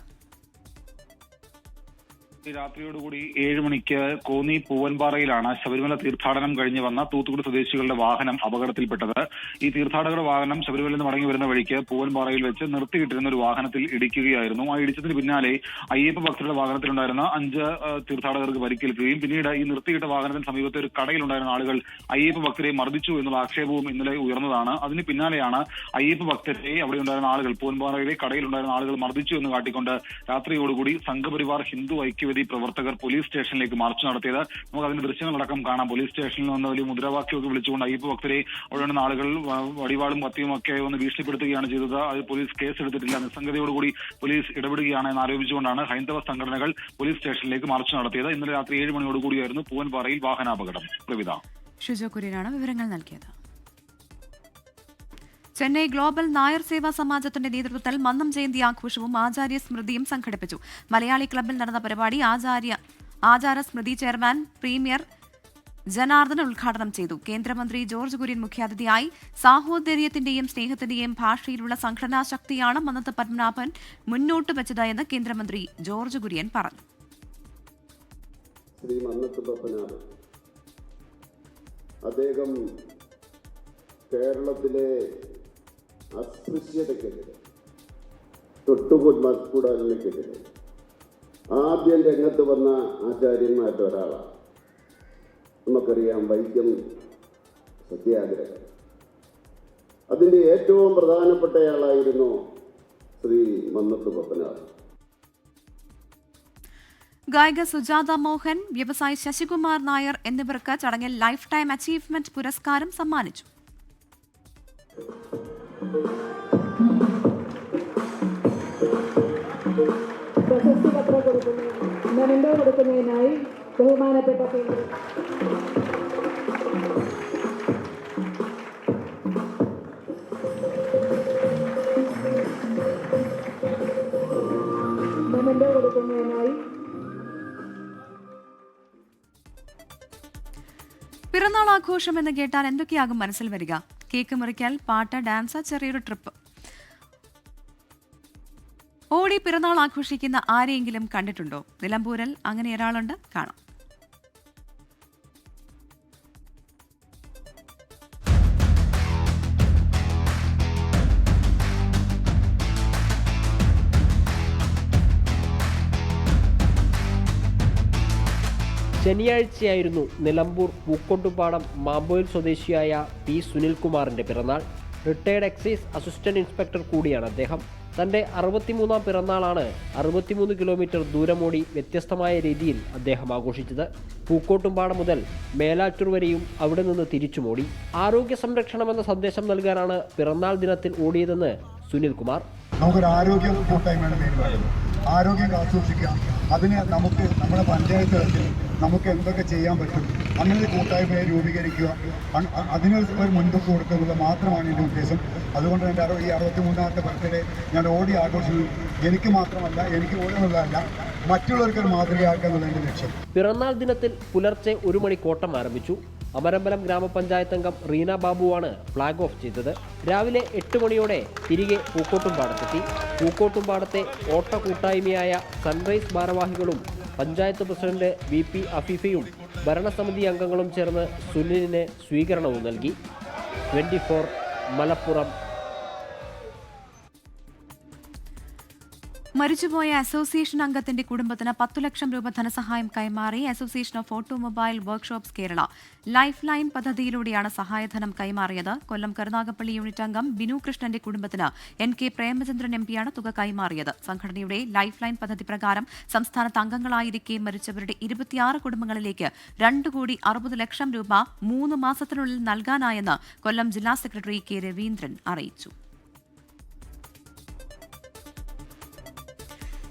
രാത്രിയോടുകൂടി 7 മണിക്ക് കോന്നി പൂവൻപാറയിലാണ് ശബരിമല തീർത്ഥാടനം കഴിഞ്ഞ് വന്ന തൂത്തുക്കുടി സ്വദേശികളുടെ വാഹനം അപകടത്തിൽപ്പെട്ടത്. ഈ തീർത്ഥാടകരുടെ വാഹനം ശബരിമലയിൽ നിന്ന് മടങ്ങി വരുന്ന വഴിക്ക് പൂവൻപാറയിൽ വെച്ച് നിർത്തിയിട്ടിരുന്ന ഒരു വാഹനത്തിൽ ഇടിക്കുകയായിരുന്നു. ആ ഇടിച്ചതിന് പിന്നാലെ അയ്യപ്പ ഭക്തരുടെ വാഹനത്തിലുണ്ടായിരുന്ന 5 തീർത്ഥാടകർക്ക് പരിക്കേൽക്കുകയും പിന്നീട് ഈ നിർത്തിയിട്ട വാഹനത്തിന് സമീപത്തെ ഒരു കടയിലുണ്ടായിരുന്ന ആളുകൾ അയ്യപ്പ ഭക്തരെ മർദ്ദിച്ചു എന്നുള്ള ആക്ഷേപവും ഇന്നലെ ഉയർന്നതാണ്. അതിന് പിന്നാലെയാണ് അയ്യപ്പ ഭക്തരെ അവിടെ ഉണ്ടായിരുന്ന ആളുകൾ പൂവൻപാറയിലെ കടയിലുണ്ടായിരുന്ന ആളുകൾ മർദ്ദിച്ചു എന്ന് കാട്ടിക്കൊണ്ട് രാത്രിയോടുകൂടി സംഘപരിവാർ ഹിന്ദു ഐക്യവേദി പ്രവർത്തകർ പോലീസ് സ്റ്റേഷനിലേക്ക് മാർച്ച് നടത്തിയത്. നമുക്ക് അതിന്റെ ദൃശ്യങ്ങളടക്കം കാണാം. പോലീസ് സ്റ്റേഷനിൽ നിന്ന് വലിയ മുദ്രാവാക്യമൊക്കെ വിളിച്ചുകൊണ്ട് അയ്യപ്പ ഭക്തരെ അവിടെയുള്ള ആളുകൾ വടിവാളും കത്തിയും ഒക്കെ ഒന്ന് ഭീഷണിപ്പെടുത്തുകയാണ് ചെയ്തത്. അത് പോലീസ് കേസെടുത്തിട്ടില്ല. നിസ്സംഗതയോടുകൂടി പോലീസ് ഇടപെടുകയാണ് എന്ന് ആരോപിച്ചുകൊണ്ടാണ് ഹൈന്ദവ സംഘടനകൾ പോലീസ് സ്റ്റേഷനിലേക്ക് മാർച്ച് നടത്തിയത്. ഇന്നലെ രാത്രി 7 മണിയോടുകൂടിയായിരുന്നു പൂവൻപാറയിൽ വാഹനാപകടം. പ്രവിധ, ഷിജോ കുര്യനാണ് വിവരങ്ങൾ നൽകിയത്. ചെന്നൈ ഗ്ലോബൽ നായർ സേവാ സമാജത്തിന്റെ നേതൃത്വത്തിൽ മന്നം ജയന്തി ആഘോഷവും ആചാര്യ സ്മൃതിയും സംഘടിപ്പിച്ചു. മലയാളി ക്ലബ്ബിൽ നടന്ന പരിപാടി ആചാര സ്മൃതി ചെയർമാൻ പ്രീമിയർ ജനാർദ്ദൻ ഉദ്ഘാടനം ചെയ്തു. കേന്ദ്രമന്ത്രി ജോർജ് കുര്യൻ മുഖ്യാതിഥിയായി. സാഹോദര്യത്തിന്റെയും സ്നേഹത്തിന്റെയും ഭാഷയിലുള്ള സംഘടനാ ശക്തിയാണ് മന്നത്ത് പത്മനാഭൻ മുന്നോട്ട് വെച്ചത് എന്ന് കേന്ദ്രമന്ത്രി ജോർജ് കുര്യൻ പറഞ്ഞു. ശ്രീ മന്നത്ത് പത്മനാഭൻ അദ്ദേഹം കേരളത്തിലെ അസ്പൃശ്യതയ്ക്കെതിരെ, തൊട്ടുകൂടായ്മയ്ക്കെതിരെ ആദ്യം രംഗത്ത് വന്ന ആചാര്യന്മാരുടെ ഒരാളാണ്. നമുക്കറിയാം വൈക്കം സത്യാഗ്രഹം, അതിൻ്റെ ഏറ്റവും പ്രധാനപ്പെട്ടയാളായിരുന്നു ശ്രീ മന്നത്ത് പത്മനാഭൻ. ഗായിക സുജാത മോഹൻ, വ്യവസായി ശശികുമാർ നായർ എന്നിവർക്ക് ചടങ്ങിൽ ലൈഫ് ടൈം അച്ചീവ്മെന്റ് പുരസ്കാരം സമ്മാനിച്ചു. പ്രശസ്തി പത്രം കൊടുക്കുന്നതിനായി ബഹുമാനപ്പെട്ട പിറന്നാൾ ആഘോഷം എന്ന് കേട്ടാൽ എന്തൊക്കെയാകും മനസ്സിൽ വരിക? കേക്ക് മുറിക്കൽ, പാട്ട്, ഡാൻസ്, ചെറിയൊരു ട്രിപ്പ്. ഓടി പിറന്നാൾ ആഘോഷിക്കുന്ന ആരെയെങ്കിലും കണ്ടിട്ടുണ്ടോ? നിലമ്പൂരിൽ അങ്ങനെ ഒരാളുണ്ട്, കാണാം. ശനിയാഴ്ചയായിരുന്നു നിലമ്പൂർ പൂക്കോട്ടുപാടം മാമ്പോയിൽ സ്വദേശിയായ പി സുനിൽകുമാറിന്റെ പിറന്നാൾ. റിട്ടയർഡ് എക്സൈസ് അസിസ്റ്റന്റ് ഇൻസ്പെക്ടർ കൂടിയാണ് അദ്ദേഹം. തന്റെ 63ാം പിറന്നാളാണ് 63 കിലോമീറ്റർ ദൂരമോടി വ്യത്യസ്തമായ രീതിയിൽ അദ്ദേഹം ആഘോഷിച്ചത്. പൂക്കോട്ടുംപാടം മുതൽ മേലാറ്റൂർ വരെയും അവിടെ നിന്ന് തിരിച്ചുമോടി. ആരോഗ്യ സംരക്ഷണമെന്ന സന്ദേശം നൽകാനാണ് പിറന്നാൾ ദിനത്തിൽ ഓടിയതെന്ന് സുനിൽകുമാർ. നമുക്കൊരു ആരോഗ്യ കൂട്ടായ്മയാണ് മെയിൻ വേണ്ടത്. ആരോഗ്യം കാത്തുസൂക്ഷിക്കുക. അതിന് നമുക്ക് നമ്മുടെ പഞ്ചായത്ത് തലത്തിൽ നമുക്ക് എന്തൊക്കെ ചെയ്യാൻ പറ്റും, അങ്ങനെ ഒരു കൂട്ടായ്മയെ രൂപീകരിക്കുക, അതിനൊരു മുൻതൂക്കം കൊടുക്കുന്നത് മാത്രമാണ് എൻ്റെ ഉദ്ദേശം. അതുകൊണ്ട് എൻ്റെ ഈ 63ാമത്തെ ബർത്ത്ഡേ ഞാൻ ഓടി ആഘോഷിക്കുന്നു. എനിക്ക് മാത്രമല്ല, എനിക്ക് ഓടുന്നതല്ല, മറ്റുള്ളവർക്കൊരു മാതൃകയാക്കുക എന്നുള്ള എൻ്റെ ലക്ഷ്യം. പിറന്നാൾ ദിനത്തിൽ പുലർച്ചെ 1 മണിക്കോട്ടം ആരംഭിച്ചു. അമരമ്പലം ഗ്രാമപഞ്ചായത്ത് അംഗം റീന ബാബുവാണ് ഫ്ളാഗ് ഓഫ് ചെയ്തത്. രാവിലെ 8 മണിയോടെ തിരികെ പൂക്കോട്ടുംപാടത്തെത്തി. പൂക്കോട്ടുംപാടത്തെ ഓട്ട കൂട്ടായ്മയായ സൺറൈസ് ഭാരവാഹികളും പഞ്ചായത്ത് പ്രസിഡന്റ് VP അഫീഫയും ഭരണസമിതി അംഗങ്ങളും ചേർന്ന് സുനിലിന് സ്വീകരണവും നൽകി. 24 മലപ്പുറം. മരിച്ചുപോയ അസോസിയേഷൻ അംഗത്തിന്റെ കുടുംബത്തിന് 10 ലക്ഷം രൂപ ധനസഹായം കൈമാറി association of automobile workshops Kerala. Life line പദ്ധതിയിലൂടെയാണ് സഹായധനം കൈമാറിയത്. കൊല്ലം കരുനാഗപ്പള്ളി യൂണിറ്റ് അംഗം ബിനു കൃഷ്ണന്റെ കുടുംബത്തിന് NK പ്രേമചന്ദ്രൻ MP തുക കൈമാറിയത്. സംഘടനയുടെ ലൈഫ് ലൈൻ പദ്ധതി പ്രകാരം സംസ്ഥാനത്ത് അംഗങ്ങളായിരിക്കെ മരിച്ചവരുടെ 26 കുടുംബങ്ങളിലേക്ക് 2,60,00,000 രൂപ 3 മാസത്തിനുള്ളിൽ നൽകാനായെന്ന് കൊല്ലം ജില്ലാ സെക്രട്ടറി K രവീന്ദ്രൻ അറിയിച്ചു.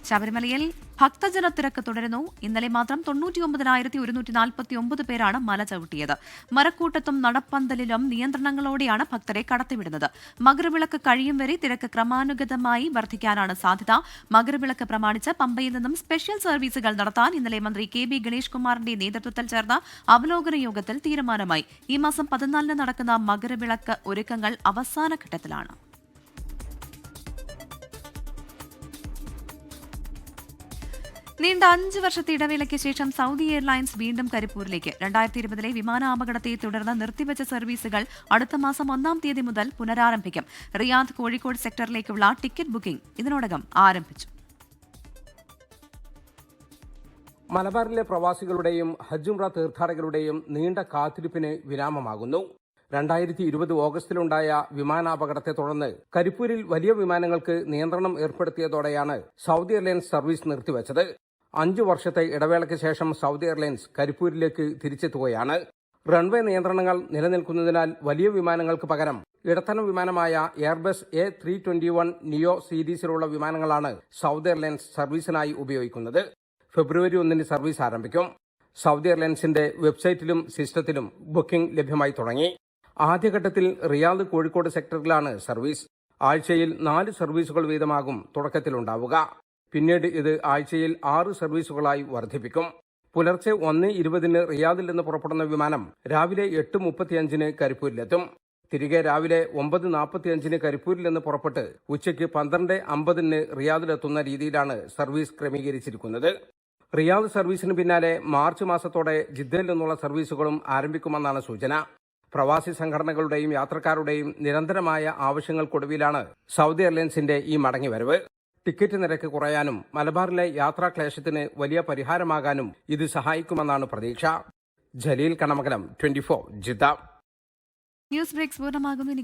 ശബരിമലയിൽ ഭക്തജനത്തിരക്ക് തുടരുന്നു. ഇന്നലെ മാത്രം 99,149 പേരാണ് മല ചവിട്ടിയത്. മരക്കൂട്ടത്തും നടപ്പന്തലിലും നിയന്ത്രണങ്ങളോടെയാണ് ഭക്തരെ കടത്തിവിടുന്നത്. മകരവിളക്ക് കഴിയും വരെ തിരക്ക് ക്രമാനുഗതമായി വർദ്ധിക്കാനാണ് സാധ്യത. മകരവിളക്ക് പ്രമാണിച്ച് പമ്പയിൽ നിന്നും സ്പെഷ്യൽ സർവീസുകൾ നടത്താൻ ഇന്നലെ മന്ത്രി KB ഗണേഷ് കുമാറിന്റെ നേതൃത്വത്തിൽ ചേർന്ന അവലോകന യോഗത്തിൽ തീരുമാനമായി. ഈ മാസം 14 നടക്കുന്ന മകരവിളക്ക് ഒരുക്കങ്ങൾ അവസാന ഘട്ടത്തിലാണ്. നീണ്ട 5 വർഷത്തെ ഇടവേളയ്ക്ക് ശേഷം സൗദി എയർലൈൻസ് വീണ്ടും കരിപ്പൂരിലേക്ക്. 2020 വിമാനാപകടത്തെ തുടർന്ന് നിർത്തിവച്ച സർവീസുകൾ അടുത്ത മാസം 1-ാം തീയതി മുതൽ പുനരാരംഭിക്കും. റിയാദ് കോഴിക്കോട് സെക്ടറിലേക്കുള്ള ടിക്കറ്റ് ബുക്കിംഗ് ഇതിനോടകം ആരംഭിച്ചു. മലബാറിലെ പ്രവാസികളുടെയും ഹജ്ജ് ഉംറ തീർത്ഥാടകരുടെയും നീണ്ട കാത്തിരിപ്പിന് വിരാമമാകുന്നു. 2020 ഓഗസ്റ്റിലുണ്ടായ വിമാനാപകടത്തെ തുടർന്ന് കരിപ്പൂരിൽ വലിയ വിമാനങ്ങൾക്ക് നിയന്ത്രണം ഏർപ്പെടുത്തിയതോടെയാണ് സൗദി എയർലൈൻസ് സർവീസ് നിർത്തിവച്ചത്. 5 വർഷത്തെ ഇടവേളയ്ക്ക് ശേഷം സൗദി എയർലൈൻസ് കരിപ്പൂരിലേക്ക് തിരിച്ചെത്തുകയാണ്. റൺവേ നിയന്ത്രണങ്ങൾ നിലനിൽക്കുന്നതിനാൽ വലിയ വിമാനങ്ങൾക്ക് പകരം ഇടത്തരം വിമാനമായ എയർബസ് A321 നിയോ സീരീസിലുള്ള വിമാനങ്ങളാണ് സൗദി എയർലൈൻസ് സർവീസിനായി ഉപയോഗിക്കുന്നത്. ഫെബ്രുവരി 1 സർവീസ് ആരംഭിക്കും. സൗദി എയർലൈൻസിന്റെ വെബ്സൈറ്റിലും സിസ്റ്റത്തിലും ബുക്കിംഗ് ലഭ്യമായി തുടങ്ങി. ആദ്യഘട്ടത്തിൽ റിയാദ് കോഴിക്കോട് സെക്ടറിലാണ് സർവീസ്. ആഴ്ചയിൽ 4 സർവീസുകൾ വീതമാകും തുടക്കത്തിലുണ്ടാവുക. പിന്നീട് ഇത് ആഴ്ചയിൽ 6 സർവീസുകളായി വർദ്ധിപ്പിക്കും. പുലർച്ചെ 1:20 റിയാദിൽ നിന്ന് പുറപ്പെടുന്ന വിമാനം രാവിലെ 8:35 കരിപ്പൂരിലെത്തും. തിരികെ രാവിലെ 9:45 കരിപ്പൂരിൽ നിന്ന് പുറപ്പെട്ട് ഉച്ചയ്ക്ക് 12:50 റിയാദിലെത്തുന്ന രീതിയിലാണ് സർവീസ് ക്രമീകരിച്ചിരിക്കുന്നത്. റിയാദ് സർവീസിന് പിന്നാലെ മാർച്ച് മാസത്തോടെ ജിദ്ദയിൽ നിന്നുള്ള സർവീസുകളും ആരംഭിക്കുമെന്നാണ് സൂചന. പ്രവാസി സംഘടനകളുടെയും യാത്രക്കാരുടെയും നിരന്തരമായ ആവശ്യങ്ങൾക്കൊടുവിലാണ് സൗദി എയർലൈൻസിന്റെ ഈ മടങ്ങിവരവ്. ടിക്കറ്റ് നിരക്ക് കുറയാനും മലബാറിലെ യാത്രാക്ലേശത്തിന് വലിയ പരിഹാരമാകാനും ഇത് സഹായിക്കുമെന്നാണ് പ്രതീക്ഷ. Jaleel Kanamakalam, 24 Jeddah. News breaks പൂർണ്ണമാകുന്നു.